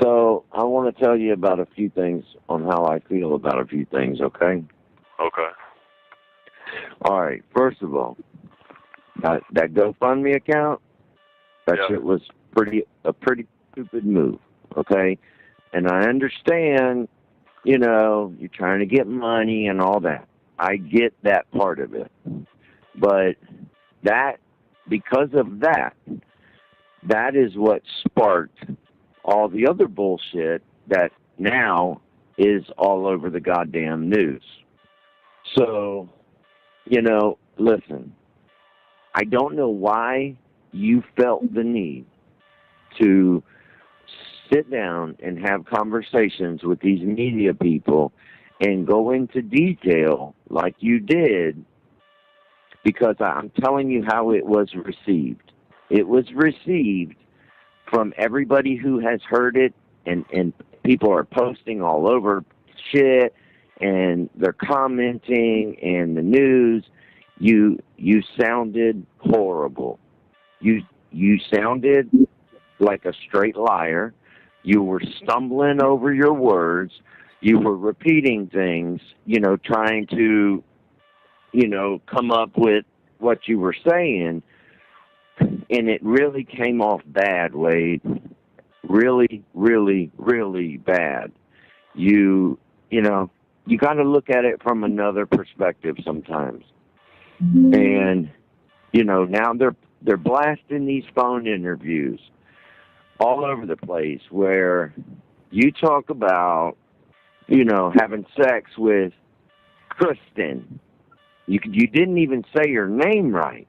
So I want to tell you about a few things on how I feel about a few things, okay? Okay. All right. First of all, that GoFundMe account, that shit was a pretty stupid move, okay? And I understand, you're trying to get money and all that. I get that part of it. But because of that is what sparked all the other bullshit that now is all over the goddamn news. So, listen, I don't know why you felt the need to sit down and have conversations with these media people and go into detail like you did, because I'm telling you how it was received. It was received from everybody who has heard it, and people are posting all over shit, and they're commenting, and the news. You sounded horrible. You sounded like a straight liar. You were stumbling over your words. You were repeating things, trying to, come up with what you were saying. And it really came off bad, Wade. Really, really, really bad. You got to look at it from another perspective sometimes. And, now they're blasting these phone interviews all over the place where you talk about, having sex with Kristen. You didn't even say her name right.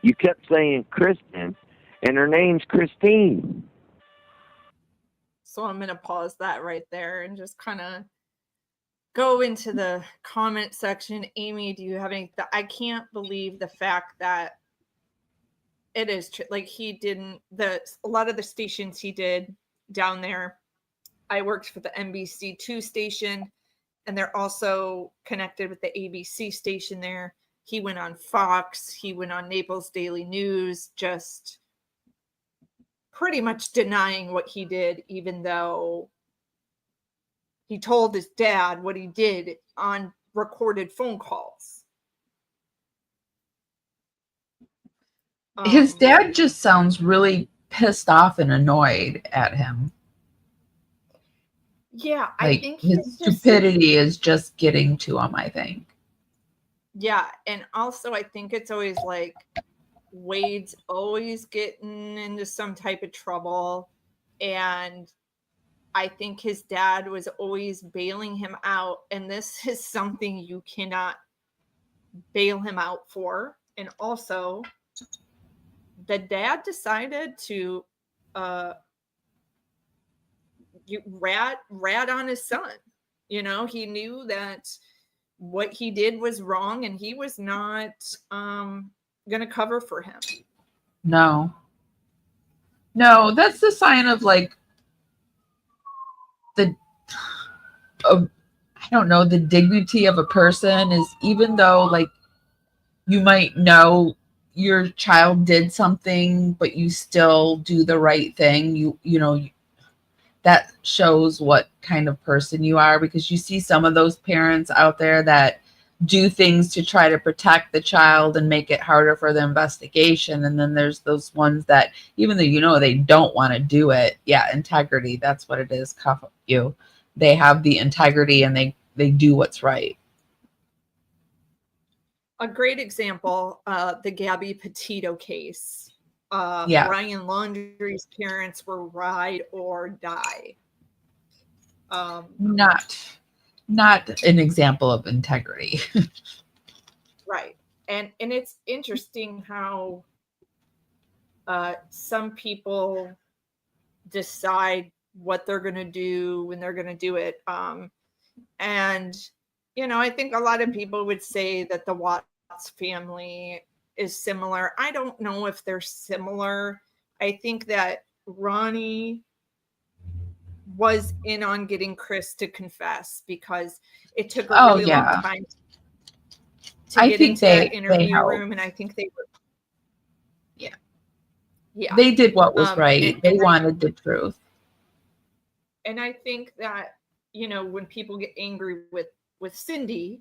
You kept saying Kristen, and her name's Christine. So I'm going to pause that right there and just kind of go into the comment section. Amy, do you have any? I can't believe the fact that it is like he didn't. A lot of the stations he did down there. I worked for the NBC2 station, and they're also connected with the ABC station there. He went on Fox. He went on Naples Daily News, just pretty much denying what he did, even though he told his dad what he did on recorded phone calls. His dad just sounds really pissed off and annoyed at him. Yeah, like, I think his stupidity is just getting to him, I think. Yeah, and also I think it's always like Wade's always getting into some type of trouble, and I think his dad was always bailing him out, and this is something you cannot bail him out for. And also, the dad decided to rat on his son. He knew that what he did was wrong, and he was not going to cover for him. No, that's the sign of like I don't know, the dignity of a person is, even though like you might know your child did something, but you still do the right thing. That shows what kind of person you are, because you see some of those parents out there that do things to try to protect the child and make it harder for the investigation. And then there's those ones that, even though they don't want to do it, integrity, that's what it is. They have the integrity and they do what's right. A great example, the Gabby Petito case. Ryan Laundrie's parents were ride or die. Not an example of integrity. Right. And it's interesting how some people decide what they're going to do when they're going to do it. And, I think a lot of people would say that the Watts family is similar. I don't know if they're similar. I think that Ronnie was in on getting Chris to confess, because it took a really long time to I get think into that they interview helped. room, and I think they were. Yeah. They did what was right. And They wanted the truth. And I think that, when people get angry with Cindy,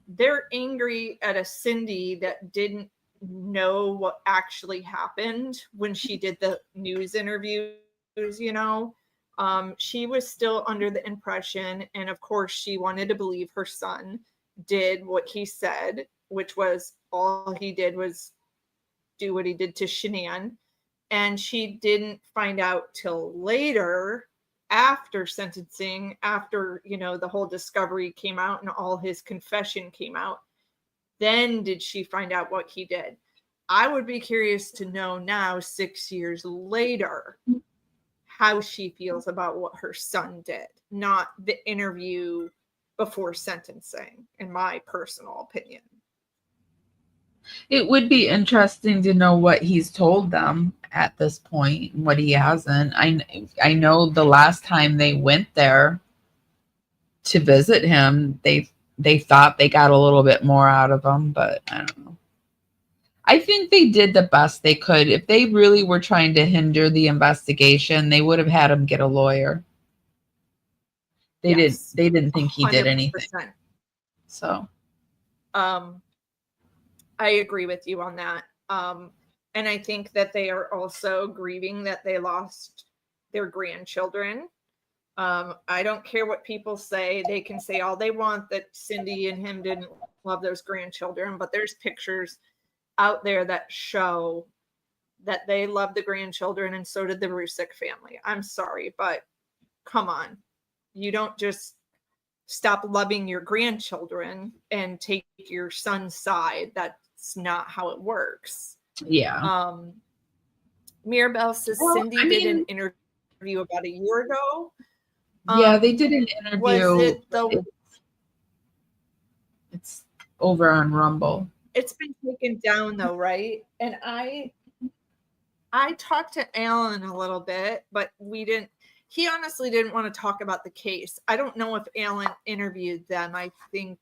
they're angry at a Cindy that didn't know what actually happened when she did the news interviews. She was still under the impression, and of course she wanted to believe her son did what he said, which was all he did was do what he did to Shanann. And she didn't find out till later, after sentencing, after the whole discovery came out and all his confession came out, then did she find out what he did. I would be curious to know now, 6 years later, how she feels about what her son did, not the interview before sentencing, in my personal opinion. It would be interesting to know what he's told them at this point and what he hasn't. I know the last time they went there to visit him, they thought they got a little bit more out of him, but I don't know. I think they did the best they could. If they really were trying to hinder the investigation, they would have had him get a lawyer. They didn't think he did anything. 100%. So I agree with you on that. And I think that they are also grieving that they lost their grandchildren. I don't care what people say. They can say all they want that Cindy and him didn't love those grandchildren, but there's pictures out there that show that they love the grandchildren, and so did the Rusick family. I'm sorry, but come on. You don't just stop loving your grandchildren and take your son's side. That's not how it works. yeah. Mirabelle says Cindy did an interview about a year ago. Yeah, they did an interview. Was it the? It's over on Rumble. It's been taken down though, right? And I talked to Alan a little bit, but he honestly didn't want to talk about the case. I don't know if Alan interviewed them. I think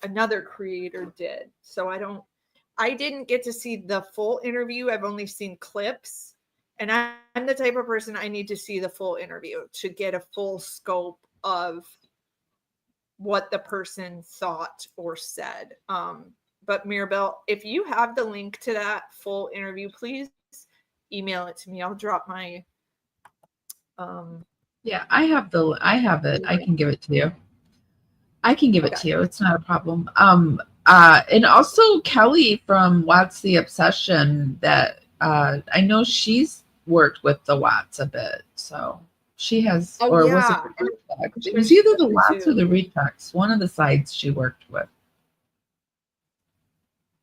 another creator did. So I didn't get to see the full interview. I've only seen clips. And I'm the type of person, I need to see the full interview to get a full scope of what the person thought or said. But Mirabelle, if you have the link to that full interview, please email it to me. I'll drop my yeah, I have it. I can give it to you. It's not a problem. And also Kelly from Watts the Obsession, that I know she's worked with the Watts a bit. So she has, was it the Rechecks? It was either the Watts or the Rechecks, one of the sides she worked with.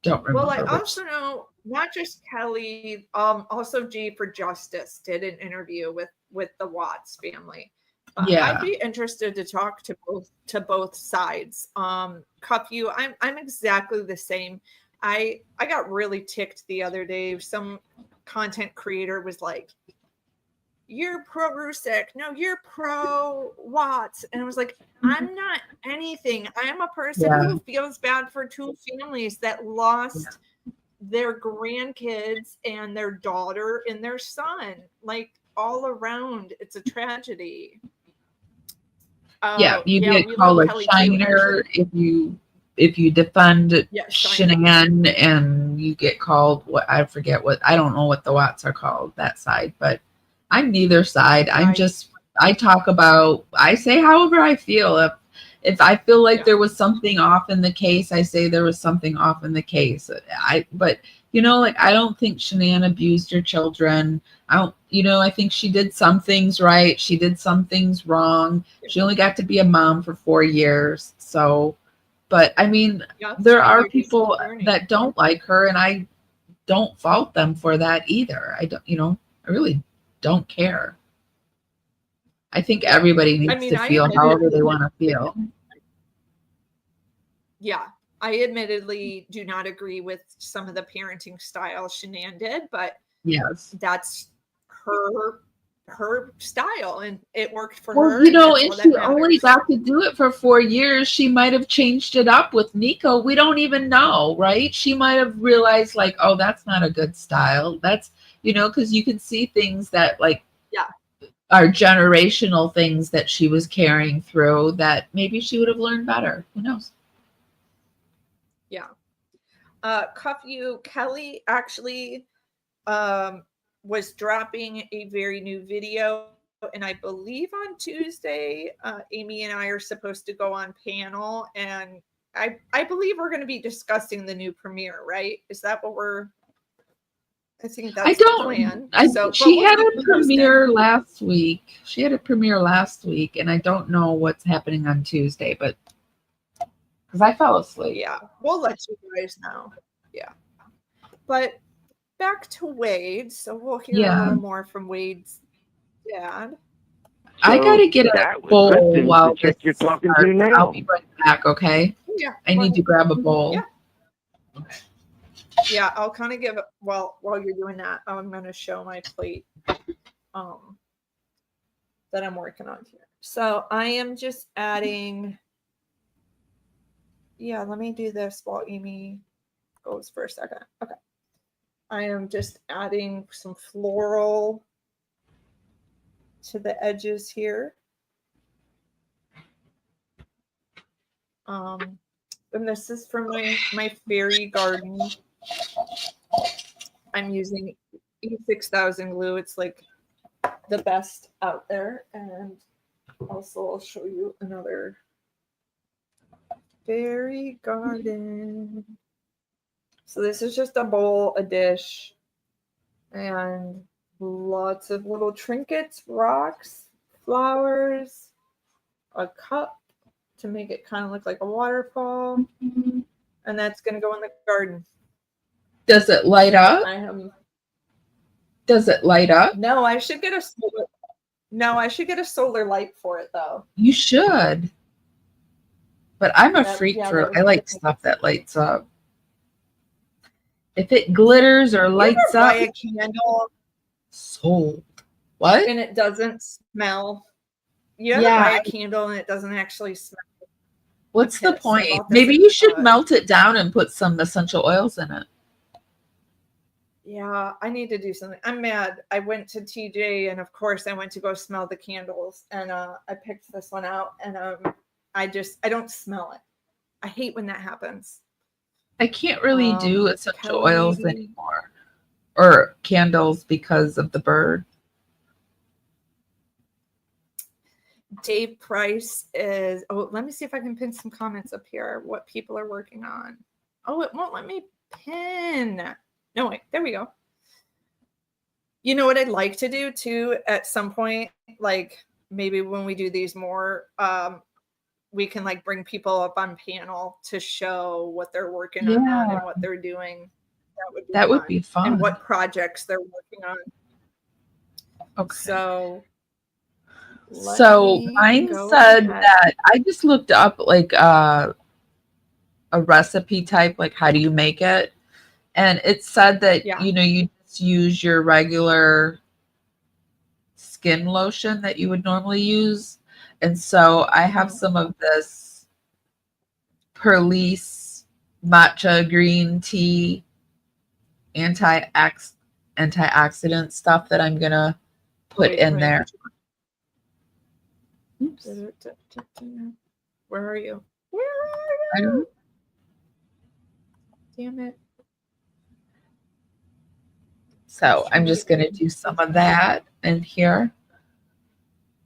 Don't remember. Well, I also know not just Kelly, also G for Justice did an interview with the Watts family. I'd be interested to talk to both sides. Cuff you, I'm exactly the same. I got really ticked the other day. Some content creator was like, "You're pro Rusick, no, you're pro Watts," and I was like, "I'm not anything. I am a person who feels bad for two families that lost their grandkids and their daughter and their son. Like all around, it's a tragedy." You get called a shiner if you defend Shanann, and you get called I don't know what the Watts are called, that side, but I'm neither side. I say however I feel. If I feel like there was something off in the case, I say there was something off in the case. I don't think Shanann abused her children. I think she did some things right. She did some things wrong. She only got to be a mom for 4 years. So, but I mean, there are people that don't like her, and I don't fault them for that either. I really don't care. I think everybody needs to feel however they want to feel. Yeah. I admittedly do not agree with some of the parenting style Shanann did, but that's her style, and it worked for Well, her. you know, that's and all that she only matters. got to do it for 4 years. She might have changed it up with Nico. We don't even know, right? She might have realized, like, oh, that's not a good style. That's, you know, because you can see things that, like, Yeah. are generational things that she was carrying through that maybe she would have learned better. Who knows? Yeah. Cuff You, Kelly actually was dropping a very new video, and I believe on Tuesday, Amy and I are supposed to go on panel, and I believe we're going to be discussing the new premiere, right? Is that what we're? I think that's the plan. She had a premiere last week. She had a premiere last week, and I don't know what's happening on Tuesday, but because I fell asleep. Yeah, we'll let you guys know. Yeah, but back to Wade. So we'll hear a little more from Wade's dad. So I gotta get a bowl while the chick you're talking to now. I'll be right back, okay? Yeah. I need to grab a bowl. Yeah. Okay. Yeah, I'll kind of give it while you're doing that. I'm going to show my plate that I'm working on here. So I am just adding. Yeah, let me do this while Amy goes for a second. Okay. I am just adding some floral to the edges here. And this is from my fairy garden. I'm using E6000 glue. It's like the best out there. And also I'll show you another fairy garden. So this is just a bowl, a dish, and lots of little trinkets, rocks, flowers, a cup to make it kind of look like a waterfall. And that's going to go in the garden. Does it light up? Does it light up? No, I should get a solar light for it though. You should. But I'm a freak for I like stuff that lights up. If it glitters or lights up, buy a candle. Sold. What? And it doesn't smell. You ever buy a candle and it doesn't actually smell? What's the point? Maybe you should melt it down and put some essential oils in it. Yeah, I need to do something. I'm mad. I went to TJ, and of course I went to go smell the candles, and I picked this one out, and I don't smell it. I hate when that happens. I can't really do essential oils anymore or candles because of the bird. Dave Price is, let me see if I can pin some comments up here, what people are working on. Oh, it won't let me pin. No, wait, there we go. You know what I'd like to do too at some point, like maybe when we do these more, we can like bring people up on panel to show what they're working on and what they're doing. That would be fun. And what projects they're working on. Okay. So mine said that I just looked up like a recipe type, like how do you make it? And it said that, you know, you just use your regular skin lotion that you would normally use. And so I have some of this Perlice matcha green tea antioxidant stuff that I'm going to put in there. Oops. Where are you? I don't know. Damn it. So I'm just going to do some of that in here.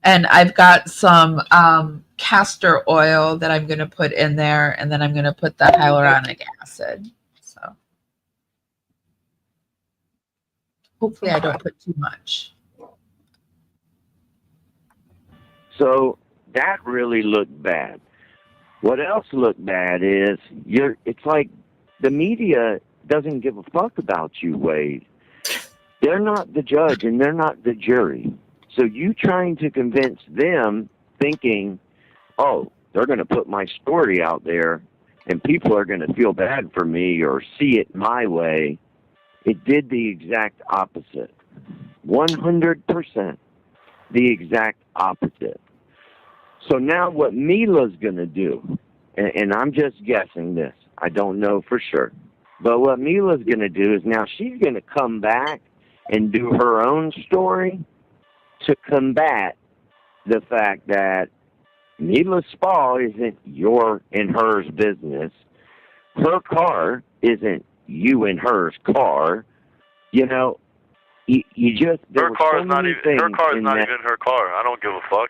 And I've got some castor oil that I'm going to put in there. And then I'm going to put the hyaluronic acid. So hopefully I don't put too much. So that really looked bad. What else looked bad is it's like the media doesn't give a fuck about you, Wade. They're not the judge and they're not the jury. So you trying to convince them thinking, oh, they're going to put my story out there and people are going to feel bad for me or see it my way. It did the exact opposite. 100%. the exact opposite. So now what Mila's going to do, and I'm just guessing this, I don't know for sure, but what Mila's going to do is now she's going to come back and do her own story to combat the fact that Mila's spa isn't your and hers business. Her car isn't you and hers car. You know, you just... Her car is not even her car. I don't give a fuck.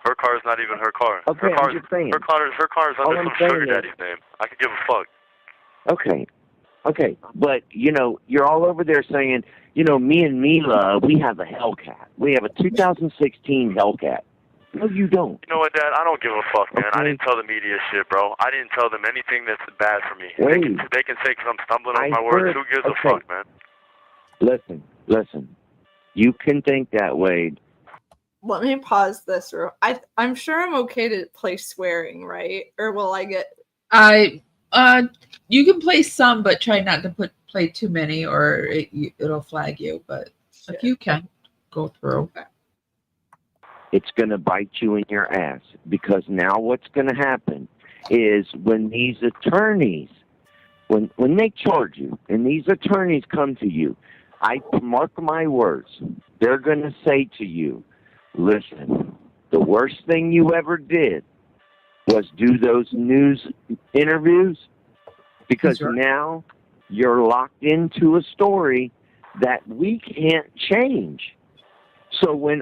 Her car is not even her car. Okay, I'm just saying. Her car is under some sugar daddy's name. I could give a fuck. Okay. But, you know, you're all over there saying, you know, me and Mila, we have a Hellcat. We have a 2016 Hellcat. No, you don't. You know what, Dad? I don't give a fuck, man. Okay. I didn't tell the media shit, bro. I didn't tell them anything that's bad for me. They can say because I'm stumbling over my words. Who gives a fuck, man? Listen. You can think that way. Let me pause this. I'm sure I'm okay to play swearing, right? Or will I get... You can play some, but try not to play too many, or it'll flag you. But if you can, go through. Okay. It's going to bite you in your ass, because now what's going to happen is when these attorneys, when they charge you, and these attorneys come to you, I mark my words, they're going to say to you, listen, the worst thing you ever did was do those news interviews, because now you're locked into a story that we can't change. So when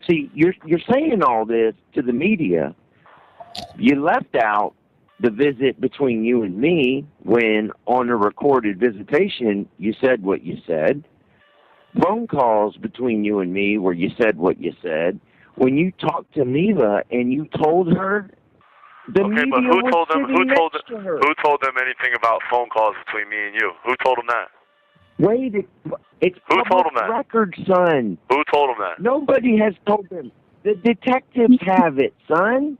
you're saying all this to the media, you left out the visit between you and me when on a recorded visitation you said what you said. Phone calls between you and me where you said what you said. When you talked to Mila and you told her, the media was sitting next to her. Who told them anything about phone calls between me and you? Who told them that? Wait, it's public record, son. Who told them that? Nobody has told them. The detectives have it, son.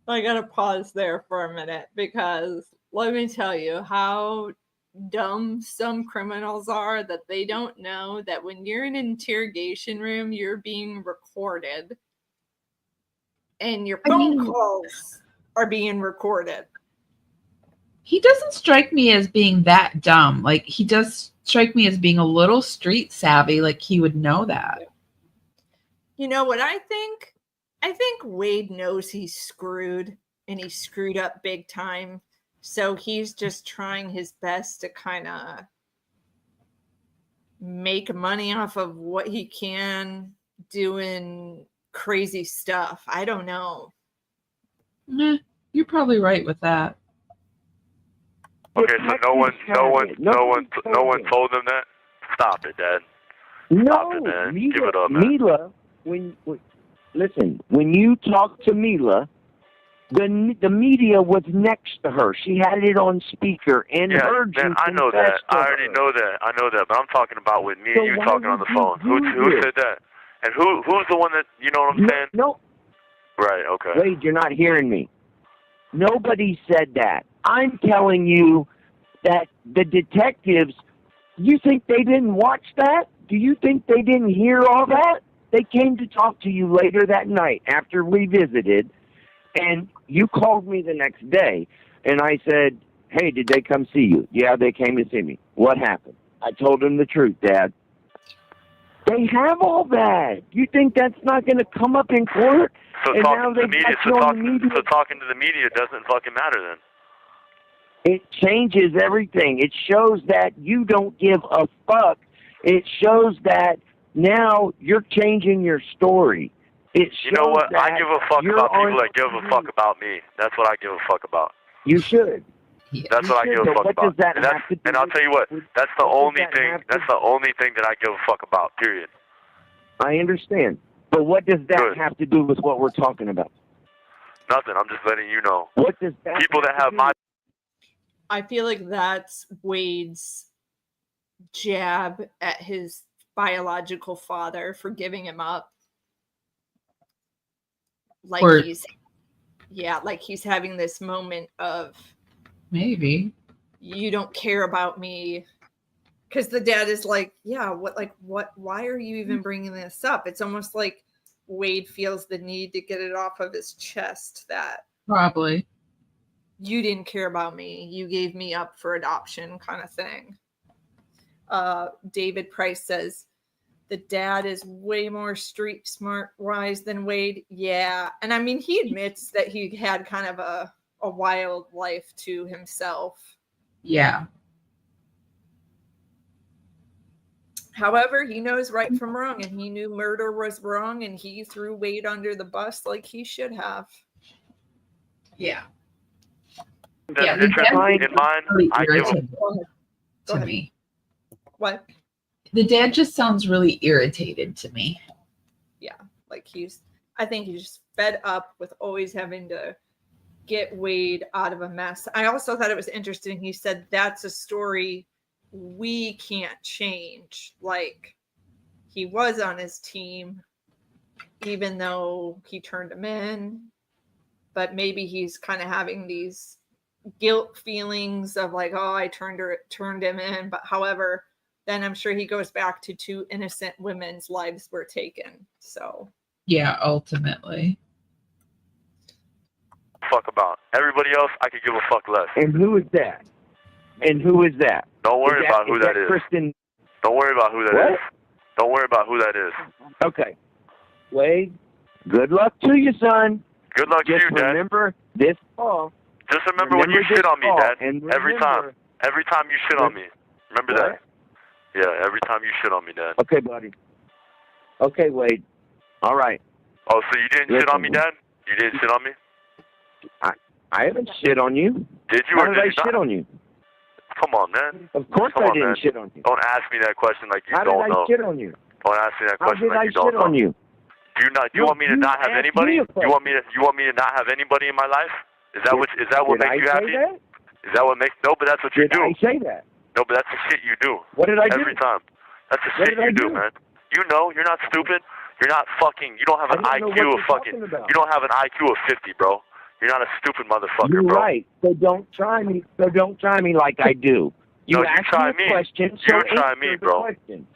I gotta pause there for a minute, because let me tell you how dumb some criminals are, that they don't know that when you're in an interrogation room, you're being recorded. And your phone calls are being recorded. He doesn't strike me as being that dumb. Like, he does strike me as being a little street savvy. Like, he would know that. You know what I think? I think Wade knows he's screwed, and he's screwed up big time. So he's just trying his best to kind of make money off of what he can, doing crazy stuff. I don't know. You're probably right with that. Okay, so no one told them that? Stop it, Dad. Stop it, man. Give it up, man. Mila, when you talk to Mila, the media was next to her. She had it on speaker and heard you. I know that. I already know that. I know that. But I'm talking about with me and you talking on the phone. Who said that? And who's the one that, you know what I'm saying? No. Right, okay. Wade, you're not hearing me. Nobody said that. I'm telling you that the detectives, you think they didn't watch that? Do you think they didn't hear all that? They came to talk to you later that night after we visited, and you called me the next day, and I said, hey, did they come see you? Yeah, they came to see me. What happened? I told them the truth, Dad. They have all that. You think that's not going to come up in court? So talking to the media doesn't fucking matter then. It changes everything. It shows that you don't give a fuck. It shows that now you're changing your story. You know what? I give a fuck about people that give a fuck about me. That's what I give a fuck about. You should. That's what I give a fuck about. And I'll tell you what, that's the only thing that I give a fuck about, period. I understand. But what does that have to do with what we're talking about? Nothing. I'm just letting you know. What does that people that have my... I feel like that's Wade's jab at his biological father for giving him up. Like he's having this moment of, maybe you don't care about me. because the dad is like, yeah, what, why are you even bringing this up? It's almost like Wade feels the need to get it off of his chest that Probably. you didn't care about me. You gave me up for adoption kind of thing. David Price says, the dad is way more street smart wise than Wade. Yeah. And I mean, he admits that he had kind of a wild life to himself. Yeah. However, he knows right from wrong, and he knew murder was wrong, and he threw Wade under the bus like he should have. Yeah. Yeah, the dad in mine, really I give irritating Go ahead. me. What? The dad just sounds really irritated to me. Yeah, like I think he's just fed up with always having to get Wade out of a mess. I also thought it was interesting. He said that's a story we can't change. Like, he was on his team, even though he turned him in, but maybe he's kind of having these guilt feelings of like, oh, I turned him in. But however, then I'm sure he goes back to 2 innocent women's lives were taken. So yeah, ultimately. Fuck about everybody else. I could give a fuck less. And who is that? And who is that? Don't worry about who that is. Kristen? Don't worry about who that is. Don't worry about who that is. Okay. Wade, good luck to you, son. Good luck to Just you, Dad. remember this fall. Just remember when you shit on me, Dad. And Every time. Every time you shit on me. Remember What? that. Yeah, every time you shit on me, Dad. Okay, buddy. Okay, Wade. All right. Oh, so you didn't shit on me, Dad? You didn't shit on me? I haven't shit on you. Did you How or did did I you shit not? on you? Come on, man. Of course Come I on, didn't man. shit on you. Don't ask me that question like you How don't did I know. shit on you? Don't ask me that How question did like I you don't shit know. on you? Do you want me to not have asked anybody? me a You want me to not have anybody in my life? Is that what makes you happy? That? Is that what makes No, but that's what you Did do. I say that? No, but that's the shit you do. What did I do? Every time. That's the What shit did I you do, do? man. You know, you're not stupid. You're not fucking. You don't have an I don't know IQ what of you're fucking. talking about. You don't have an IQ of 50, bro. You're not a stupid motherfucker, You're bro. right. So don't try me. So don't try me like I do. No, you asked try me me. a question. You So try answer me, the bro. question.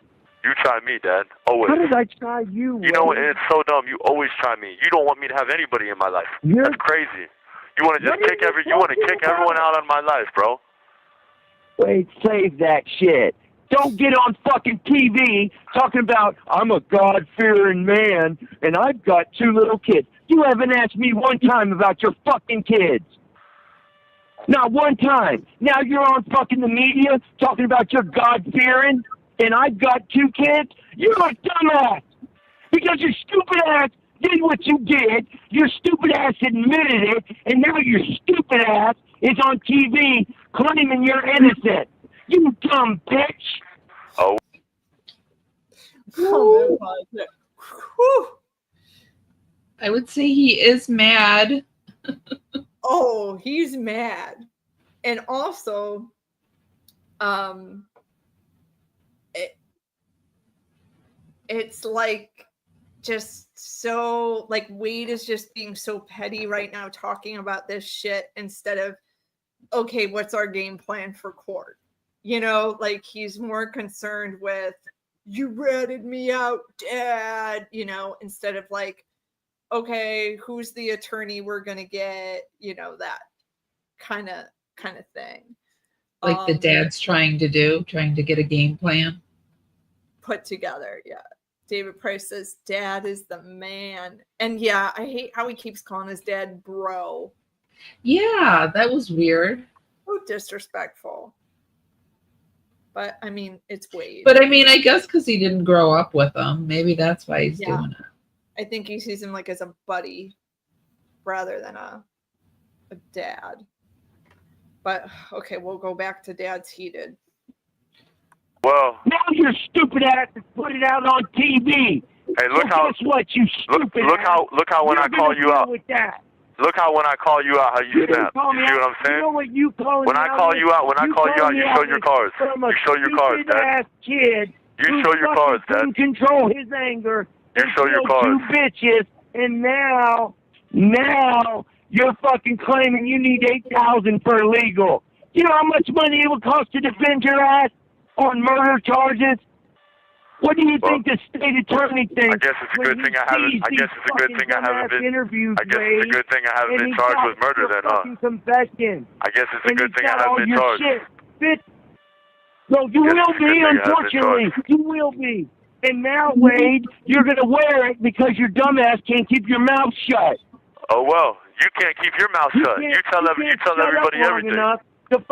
You try me, Dad. Always. How did I try you? You know, Wade? and it's so dumb. You always try me. You don't want me to have anybody in my life. That's crazy. You want to just What are kick you You want to talking kick everyone about? out of my life, bro. Wait, save that shit. Don't get on fucking TV talking about I'm a God-fearing man and I've got 2 little kids. You haven't asked me one time about your fucking kids. Not one time. Now you're on fucking the media talking about your God-fearing and I've got 2 kids. You're a dumbass. Because your stupid ass did what you did. Your stupid ass admitted it. And now your stupid ass is on TV claiming you're innocent. You dumb bitch. Oh. Whew. I would say he is mad. Oh, he's mad. And also, it's like just so like Wade is just being so petty right now talking about this shit instead of, okay, what's our game plan for court? You know, like he's more concerned with, you ratted me out, Dad, you know, instead of like, okay, who's the attorney we're going to get, you know, that kind of thing. Like the dad's trying to get a game plan. Put together, yeah. David Price says, Dad is the man. And yeah, I hate how he keeps calling his dad bro. Yeah, that was weird. So disrespectful. But I mean, it's Wade. But I mean, I guess because he didn't grow up with him, maybe that's why he's doing it. I think he sees him like as a buddy rather than a dad. But okay, we'll go back to Dad's heated. Well, now your stupid ass is put it out on TV. Hey, look how. Guess what, you stupid look ass. Look how when I call you out. With that. Look how when I call you out, how you snap. You see what I'm saying? You know what you calling when I call you out, you show your cards. You show your cards, Dad. Ass kid you show your cards, Dad. Couldn't control his anger. You show your cards. 2 bitches, and now you're fucking claiming you need $8,000 for legal. You know how much money it would cost to defend your ass? on murder charges? What do you think the state attorney thinks? I guess it's a good thing I haven't. I guess it's a good thing I haven't been. Interviews, I guess it's a good thing I haven't been charged with murder then, huh? Confession. I guess it's a good thing I haven't been charged. Bitch. No, you will be, unfortunately. You will be. And now, Wade, you're going to wear it because your dumbass can't keep your mouth shut. Oh, well, you can't keep your mouth shut. You tell everybody everything. Listen,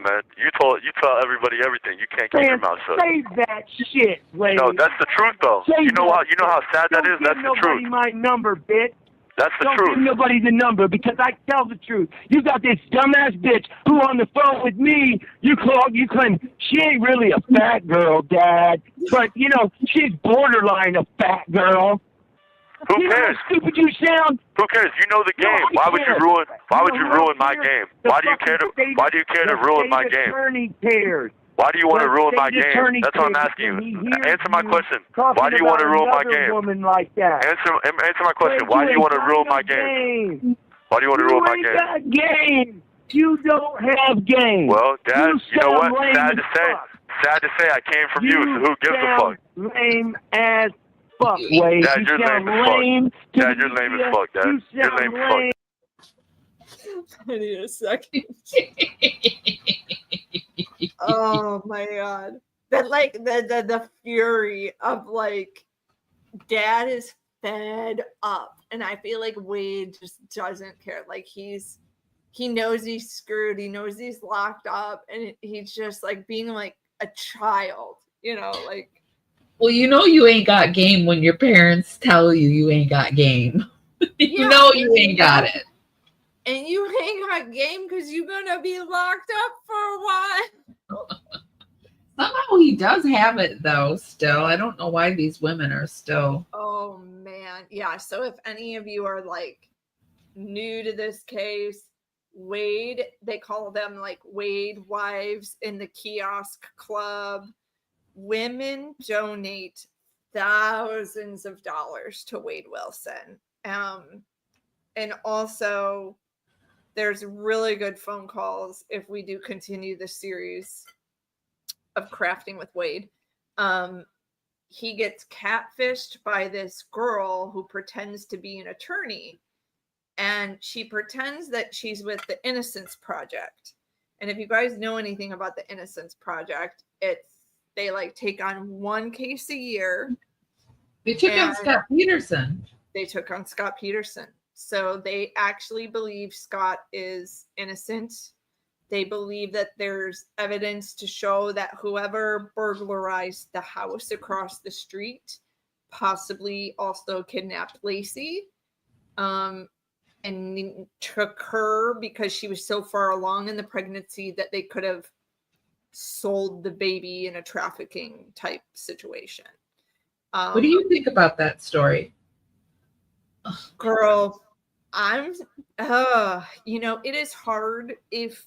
man, you tell everybody everything. You can't keep your mouth shut. Say that shit, Wade. No, that's the truth, though. You know how sad that is? That's the truth. Don't give nobody my number, bitch. That's the truth. Don't give nobody the number because I tell the truth. You got this dumbass bitch who on the phone with me, you claim she ain't really a fat girl, Dad. But, she's borderline a fat girl. Who cares? How stupid you sound? Who cares? You know the game. Why would you ruin my game? Why do you care to ruin my game? Attorney cares. Why do you want to ruin my game? That's what I'm asking you. Answer my question. Why do you want to ruin my game? Woman like that. Answer my question. Why do you want to ruin my game? Why do you want to ruin my game? You ain't got game. You don't have game. Well, Dad, you know what? Sad to say, I came from you, so who gives a fuck? Lame as fuck, Wade. Dad, you're lame as fuck. Dad, you're lame as fuck, Dad. You're lame as fuck. I need a second. Oh my god. That the fury of Dad is fed up. And I feel like Wade just doesn't care. He knows he's screwed. He knows he's locked up. And he's just being a child, Well, you ain't got game when your parents tell you ain't got game. You ain't got it. And you ain't got game because you're going to be locked up for a while. Somehow he does have it, though, still. I don't know why these women are still. Oh, man. Yeah. So if any of you are new to this case, Wade, they call them Wade wives in the kiosk club. Women donate thousands of dollars to Wade Wilson. And also, there's really good phone calls if we do continue the series of Crafting with Wade. He gets catfished by this girl who pretends to be an attorney. And she pretends that she's with the Innocence Project. And if you guys know anything about the Innocence Project, they take on one case a year. They took on Scott Peterson. They took on Scott Peterson. So they actually believe Scott is innocent. They believe that there's evidence to show that whoever burglarized the house across the street possibly also kidnapped Lacey. And took her because she was so far along in the pregnancy that they could have sold the baby in a trafficking type situation. What do you think about that story? Girl, it is hard if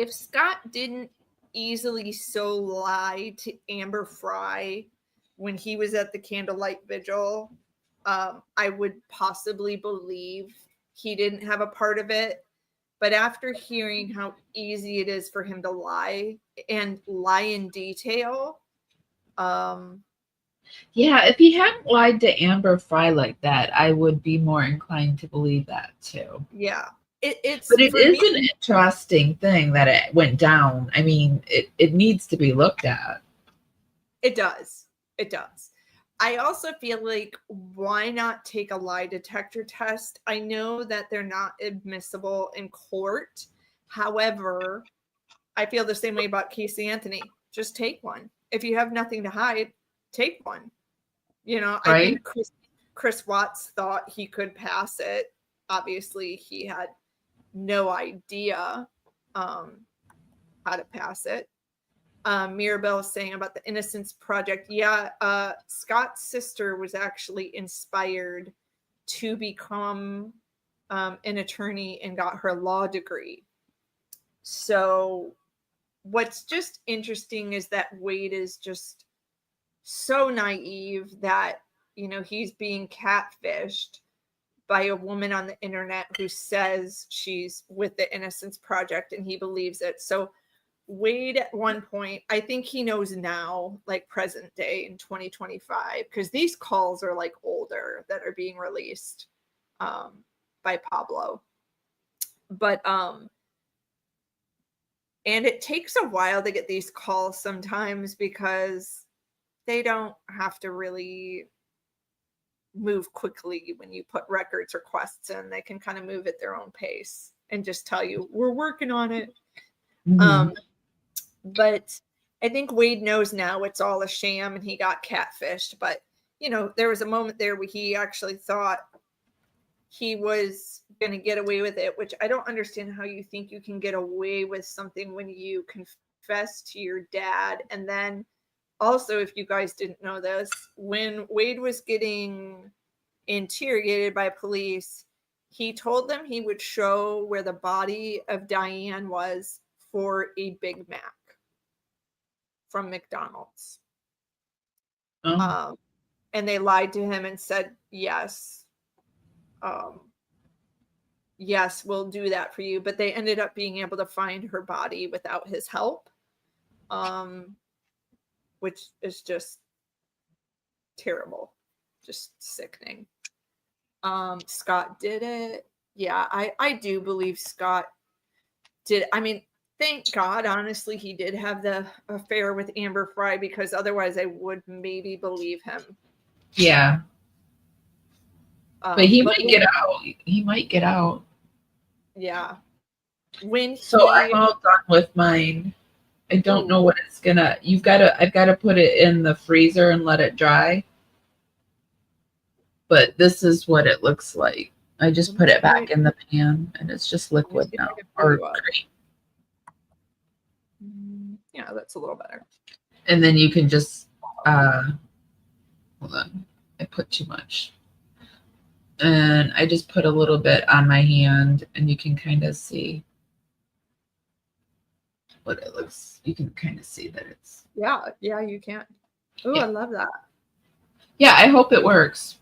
Scott didn't easily so lie to Amber Fry when he was at the candlelight vigil. I would possibly believe he didn't have a part of it. But after hearing how easy it is for him to lie and lie in detail. Yeah, if he hadn't lied to Amber Fry like that, I would be more inclined to believe that too. Yeah. It is an interesting thing that it went down. I mean, it needs to be looked at. It does. It does. I also feel why not take a lie detector test? I know that they're not admissible in court. However, I feel the same way about Casey Anthony. Just take one. If you have nothing to hide, take one. I think Chris Watts thought he could pass it. Obviously, he had no idea how to pass it. Mirabelle saying about the Innocence Project. Yeah, Scott's sister was actually inspired to become an attorney and got her law degree. So what's just interesting is that Wade is just so naive that, he's being catfished by a woman on the internet who says she's with the Innocence Project and he believes it. So Wade at one point, I think he knows now, like present day in 2025, because these calls are like older that are being released by Pablo. But and it takes a while to get these calls sometimes because they don't have to really move quickly when you put records requests in. They can kind of move at their own pace and just tell you, we're working on it. Mhm. But I think Wade knows now it's all a sham and he got catfished. But, you know, there was a moment there where he actually thought he was going to get away with it, which I don't understand how you think you can get away with something when you confess to your dad. And then also, if you guys didn't know this, when Wade was getting interrogated by police, he told them he would show where the body of Diane was for a Big Mac from McDonald's. Oh. And they lied to him and said, yes, yes, we'll do that for you. But they ended up being able to find her body without his help, which is just terrible, just sickening. Scott did it. Yeah, I do believe Scott did. I mean, thank God, honestly, he did have the affair with Amber Fry, because otherwise I would maybe believe him. Yeah. But he might get out. He might get out. Yeah. So I'm all done with mine. I don't know what it's gonna. I've got to put it in the freezer and let it dry. But this is what it looks like. I just put it back in the pan, and it's just liquid now. Or cream. Yeah, that's a little better. And then you can just hold on. I put too much. And I just put a little bit on my hand, and you can kind of see what it looks. You can kind of see that it's. Yeah, you can. Oh, yeah. I love that. Yeah, I hope it works.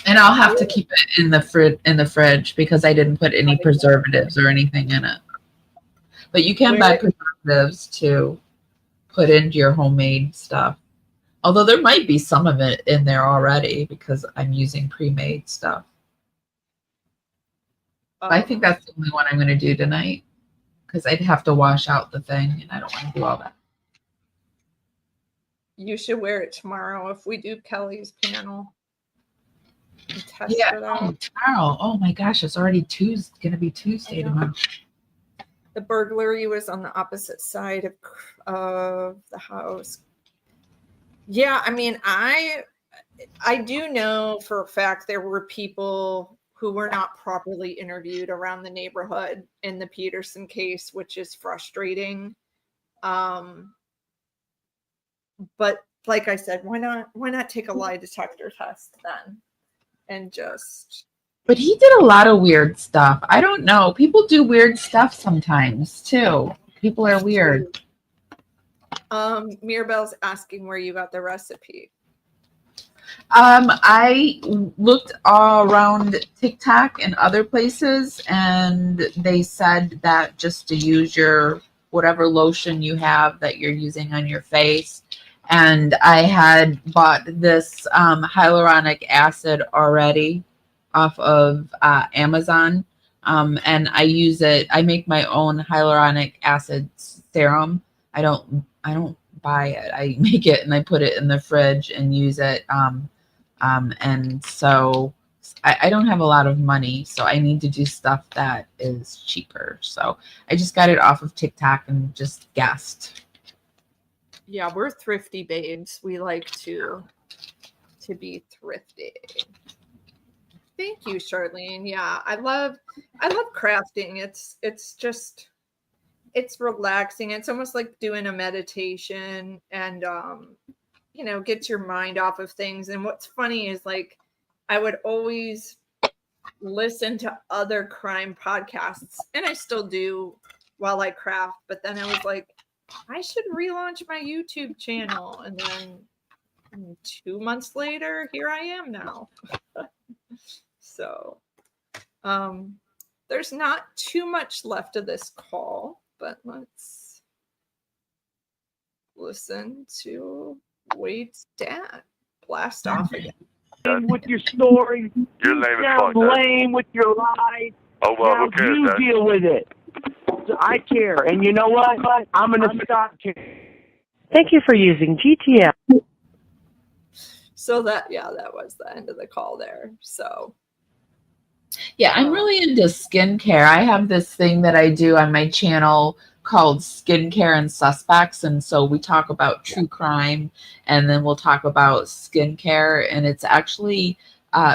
And I'll have to keep it in the fridge because I didn't put any preservatives or anything in it. But you can buy preservatives to put into your homemade stuff. Although there might be some of it in there already because I'm using pre-made stuff. I think that's the only one I'm going to do tonight because I'd have to wash out the thing and I don't want to do all that. You should wear it tomorrow if we do Kelly's panel. Test yeah, it out. Tomorrow. Oh my gosh, it's already Tuesday. Going to be Tuesday tomorrow. The burglary was on the opposite side of the house. Yeah, I mean, I do know for a fact there were people who were not properly interviewed around the neighborhood in the Peterson case, which is frustrating. But like I said, why not take a lie detector test then? And just. But he did a lot of weird stuff. I don't know. People do weird stuff sometimes too. People are weird. Mirabelle's asking where you got the recipe. I looked all around TikTok and other places, and they said that just to use your whatever lotion you have that you're using on your face. And I had bought this hyaluronic acid already off of Amazon, and I use it. I make my own hyaluronic acid serum. I don't buy it. I make it and I put it in the fridge and use it. And so I don't have a lot of money, so I need to do stuff that is cheaper. So I just got it off of TikTok and just guessed. Yeah, we're thrifty babes. We like to be thrifty. Thank you, Charlene. Yeah, I love crafting. It's relaxing. It's almost like doing a meditation and gets your mind off of things. And what's funny is like I would always listen to other crime podcasts, and I still do while I craft, but then I was like, I should relaunch my YouTube channel. And then 2 months later, here I am now. So there's not too much left of this call. but let's listen to Wade's dad blast off again. With your story, You're you lame as sound fuck, Dad. lame with your lies. Oh, well, Now who cares, you Dad? deal with it. I care, and you know what? I'm gonna stop caring. Thank you for using GTL. So that was the end of the call there. So Yeah, I'm really into skincare. I have this thing that I do on my channel called Skincare and Suspects. And so we talk about true crime and then we'll talk about skincare. And it's actually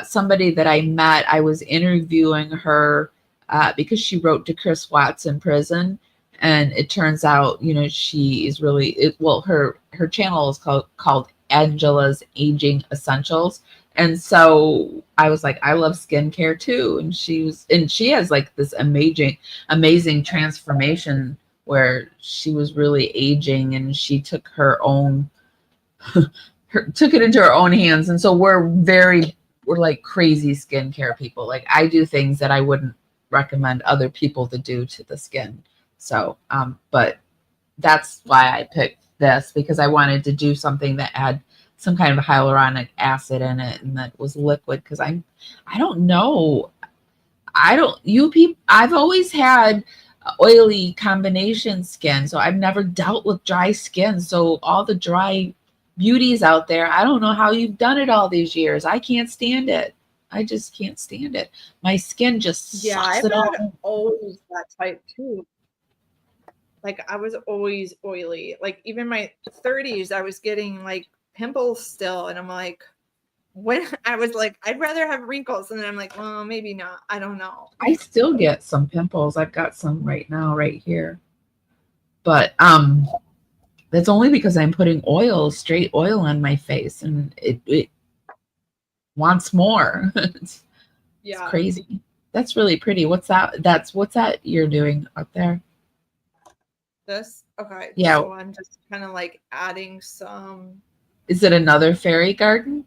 somebody that I met. I was interviewing her because she wrote to Chris Watts in prison. And it turns out, you know, she is really, her channel is called Angela's Aging Essentials. And so I was like, I love skincare too. And she has like this amazing transformation where she was really aging and she took took it into her own hands. And so we're like crazy skincare people. Like I do things that I wouldn't recommend other people to do to the skin. So, but that's why I picked this, because I wanted to do something that had some kind of hyaluronic acid in it and that was liquid, because I don't know. I've always had oily combination skin, so I've never dealt with dry skin. So all the dry beauties out there, I don't know how you've done it all these years. I can't stand it. I just can't stand it. My skin just sucks I've it all. had always that type too. Like I was always oily. Like even my 30s, I was getting like pimples still, and I'm like, when I was like, I'd rather have wrinkles, and then I'm like, well, maybe not. I don't know. I still get some pimples. I've got some right now, right here. But that's only because I'm putting straight oil on my face, and it wants more. It's crazy. That's really pretty. What's that? What's that you're doing up there? This? Okay. Yeah. So I'm just kind of like adding some. Is it another fairy garden?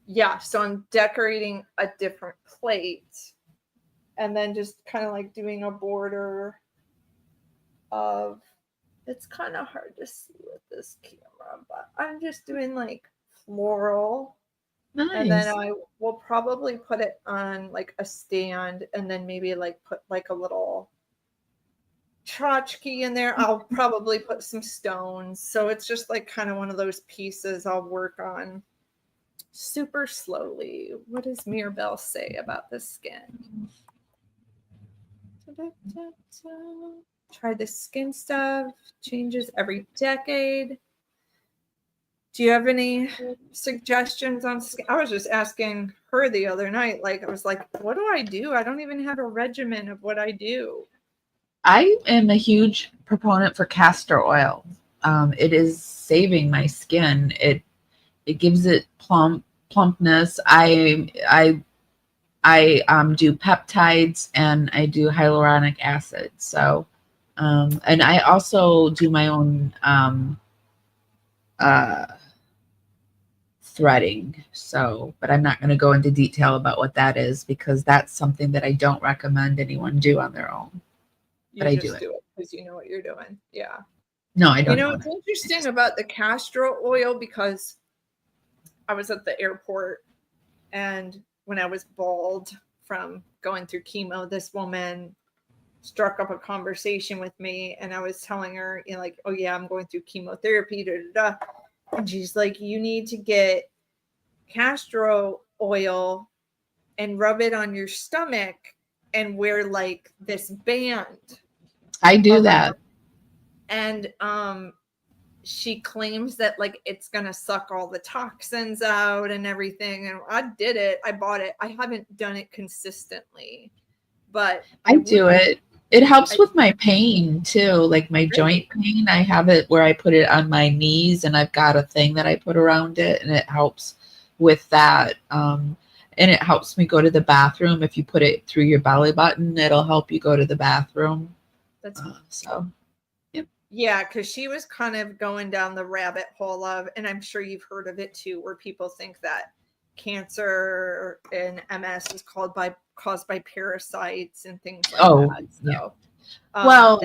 Yeah. So I'm decorating a different plate and then just kind of like doing a border of. It's kind of hard to see with this camera, but I'm just doing like floral. Nice. And then I will probably put it on like a stand and then maybe like put like a little tchotchke in there. I'll probably put some stones. So it's just like kind of one of those pieces I'll work on super slowly. What does Mirabelle say about the skin? Try the skin stuff. Changes every decade. Do you have any suggestions on skin? I was just asking her the other night. Like, I was like, what do I do? I don't even have a regimen of what I do. I am a huge proponent for castor oil. It is saving my skin. It gives it plumpness. I do peptides and I do hyaluronic acid. So, and I also do my own threading. So, but I'm not going to go into detail about what that is because that's something that I don't recommend anyone do on their own. But I do it because you know what you're doing. Yeah. No, I don't. You know, it's interesting about the castor oil because I was at the airport and when I was bald from going through chemo, this woman struck up a conversation with me and I was telling her, you know, like, oh yeah, I'm going through chemotherapy, da, da, da. And she's like, you need to get castor oil and rub it on your stomach and wear like this band. I do that. And she claims that like it's gonna suck all the toxins out and everything. And I did it. I bought it. I haven't done it consistently, but I do it. It helps with my pain too, like my joint pain. I have it where I put it on my knees and I've got a thing that I put around it and it helps with that. And it helps me go to the bathroom. If you put it through your belly button, it'll help you go to the bathroom. That's so. Yep. Yeah, because she was kind of going down the rabbit hole of, and I'm sure you've heard of it too, where people think that cancer and MS is caused by parasites and things like that. So, well,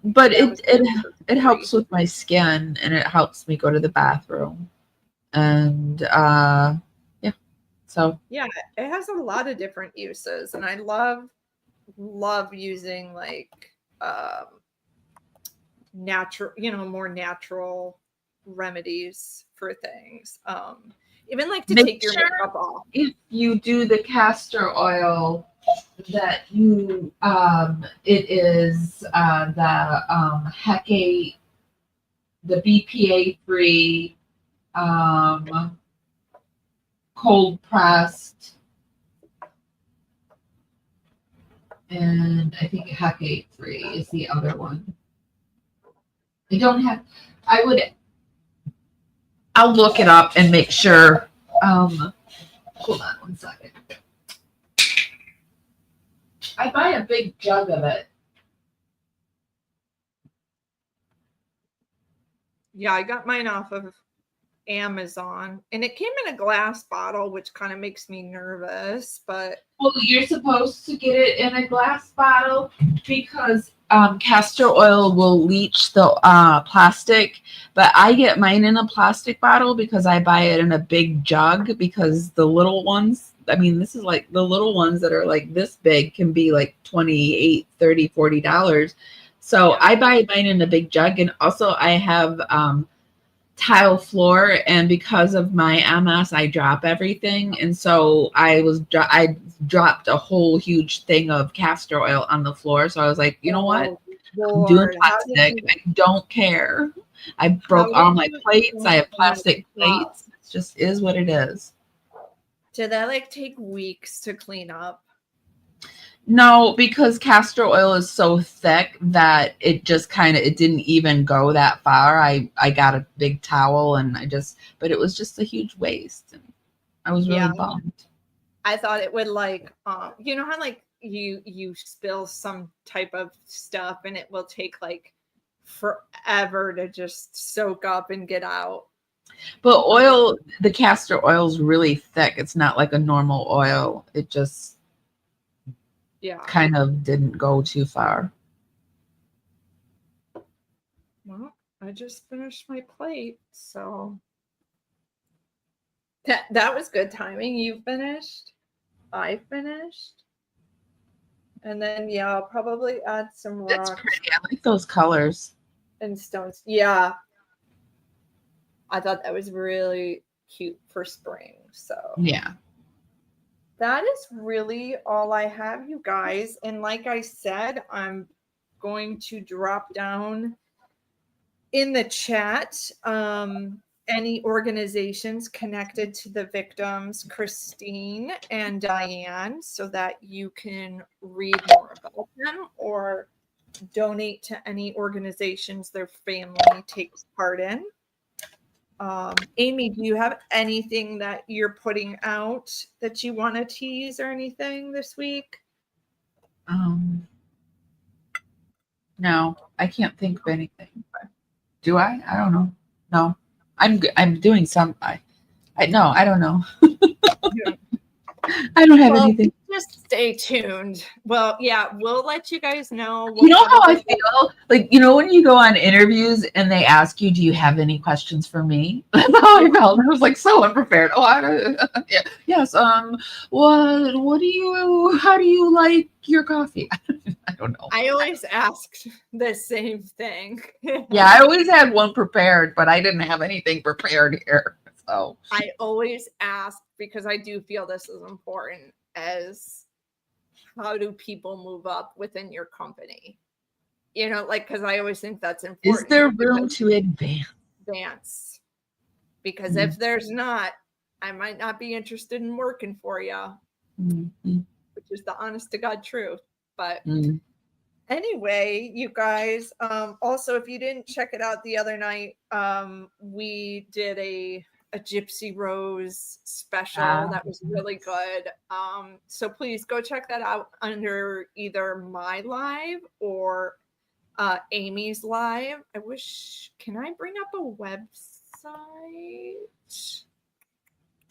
but it helps with my skin, and it helps me go to the bathroom, and yeah. So yeah, it has a lot of different uses, and I love using like natural, more natural remedies for things. Even like to take your makeup off. If you do the castor oil, that you it is the Hecate, the BPA free, cold pressed, and I think Hecate free is the other one. I'll look it up and make sure. Hold on one second. I buy a big jug of it. Yeah, I got mine off of Amazon, and it came in a glass bottle, which kind of makes me nervous, but well, you're supposed to get it in a glass bottle because castor oil will leach the plastic, but I get mine in a plastic bottle because I buy it in a big jug, because the little ones, this is like the little ones that are like this big can be like $28, $30, $40. So I buy mine in a big jug, and also I have tile floor, and because of my MS I drop everything, and so I dropped a whole huge thing of castor oil on the floor. So I was like, you know what, I'm doing plastic. I don't care. I broke all my plates. I have plastic plates. It just is what it is. Did that like take weeks to clean up? No, because castor oil is so thick that it just it didn't even go that far. I got a big towel, and but it was just a huge waste. And I was really bummed. I thought it would like, you know how like you spill some type of stuff and it will take like forever to just soak up and get out. But the castor oil is really thick. It's not like a normal oil. It just kind of didn't go too far. Well, I just finished my plate, so that was good timing. You finished, I finished, and then I'll probably add some rocks. That's pretty. I like those colors and stones. Yeah, I thought that was really cute for spring. So yeah. That is really all I have, you guys. And like I said, I'm going to drop down in the chat any organizations connected to the victims, Christine and Diane, so that you can read more about them or donate to any organizations their family takes part in. Amy, do you have anything that you're putting out that you want to tease or anything this week? No, I can't think of anything. Do I? I don't know. No, I'm doing some. I don't know. I don't have anything. Just stay tuned. Well, yeah, we'll let you guys know. You know how I feel? Like, when you go on interviews and they ask you, do you have any questions for me? That's how I felt. I was like so unprepared. Yeah. Yes. How do you like your coffee? I don't know. I always asked the same thing. Yeah, I always had one prepared, but I didn't have anything prepared here. So I always ask because I do feel this is important, as how do people move up within your company? Because I always think that's important. Is there room to advance? Because if there's not, I might not be interested in working for you, which is the honest to God truth. But anyway, you guys, also, if you didn't check it out the other night, we did a Gypsy Rose special that was really good. So please go check that out under either my live or Amy's live. Can I bring up a website?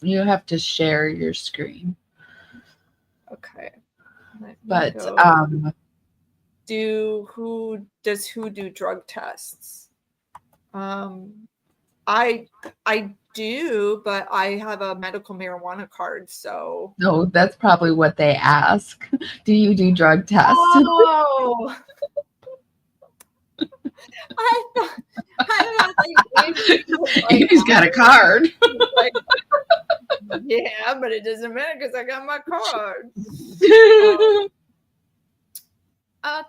You have to share your screen. Okay. But who do drug tests. I do, but I have a medical marijuana card, so. No, that's probably what they ask. Do you do drug tests? Oh, I thought like Amy's got a card. like, yeah, but it doesn't matter because I got my card.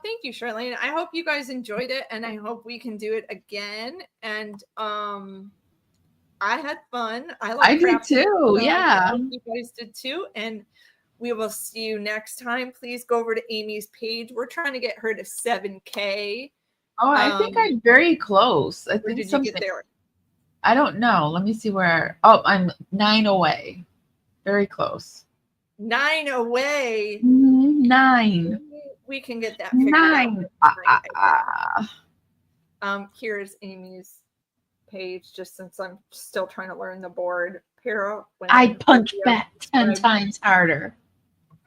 Thank you, Charlene. I hope you guys enjoyed it, and I hope we can do it again. And I had fun. I did too. Yeah. I hope you guys did too. And we will see you next time. Please go over to Amy's page. We're trying to get her to 7K. Oh, I think I'm very close. I think did you get there? I don't know. Let me see where. Oh, I'm 9 away. Very close. 9 away. 9. We can get that 9. Here's Amy's page, just since I'm still trying to learn the board. Para, I punch back 10 times harder.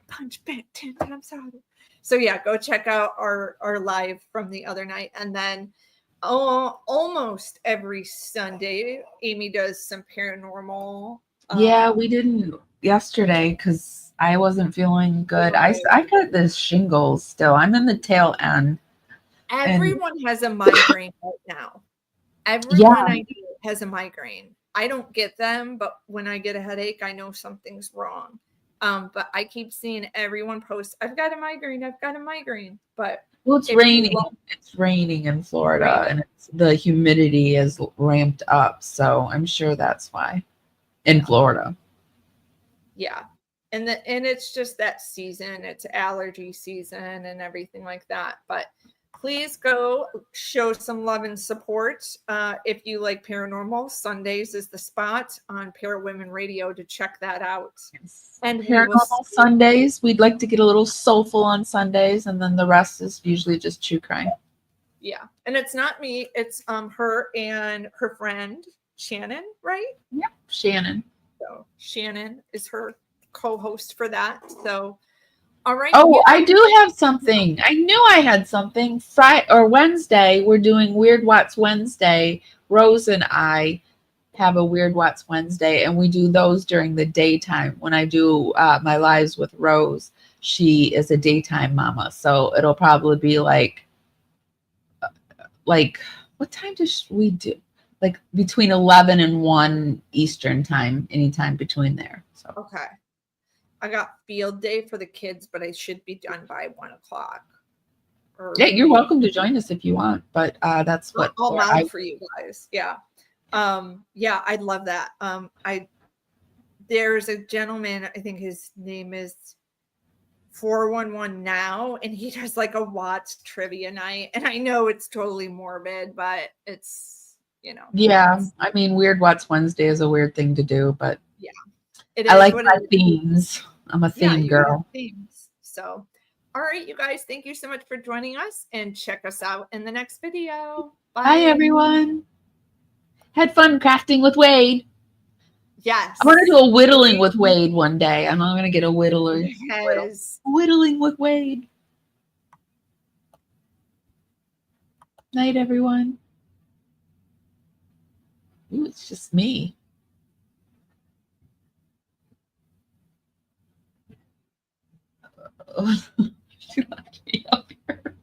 Punch back 10 times harder. So yeah, go check out our live from the other night. And then almost every Sunday, Amy does some paranormal. Yeah, we didn't yesterday because I wasn't feeling good. Right. I got this shingles still. I'm in the tail end. Everyone has a migraine right now. Everyone I know has a migraine. I don't get them, but when I get a headache, I know something's wrong. But I keep seeing everyone post, I've got a migraine, I've got a migraine. But well, it's raining. It's raining in Florida, and the humidity is ramped up. So I'm sure that's why in Florida. Yeah. And it's just that season. It's allergy season and everything like that. But please go show some love and support. If you like paranormal, Sundays is the spot on Para Women Radio to check that out. Yes. And paranormal Sundays, we'd like to get a little soulful on Sundays, and then the rest is usually just true crime. Yeah, and it's not me; it's her and her friend Shannon, right? Yep, Shannon. So Shannon is her co-host for that. So. All right. Oh, I do have something. I knew I had something. Friday or Wednesday, we're doing Weird Watts Wednesday. Rose and I have a Weird Watts Wednesday, and we do those during the daytime. When I do my lives with Rose, she is a daytime mama, so it'll probably be like what time does we do? Like between 11 and 1 Eastern time, anytime between there. So okay. I got field day for the kids, but I should be done by 1 o'clock. Yeah, you're welcome to join us if you want, but that's what I'll mount for you guys. Yeah. Yeah, I'd love that. There's a gentleman, I think his name is 411 Now, and he does like a Watts trivia night. And I know it's totally morbid, but it's, Yeah, I mean, Weird Watts Wednesday is a weird thing to do, but yeah. I like my themes. I'm a theme girl. Themes. So, all right, you guys, thank you so much for joining us, and check us out in the next video. Bye everyone. Had fun crafting with Wade. Yes. I want to do a whittling with Wade one day. I'm going to get a whittler. Yes. Whittling with Wade. Night, everyone. Ooh, it's just me. She left me up here.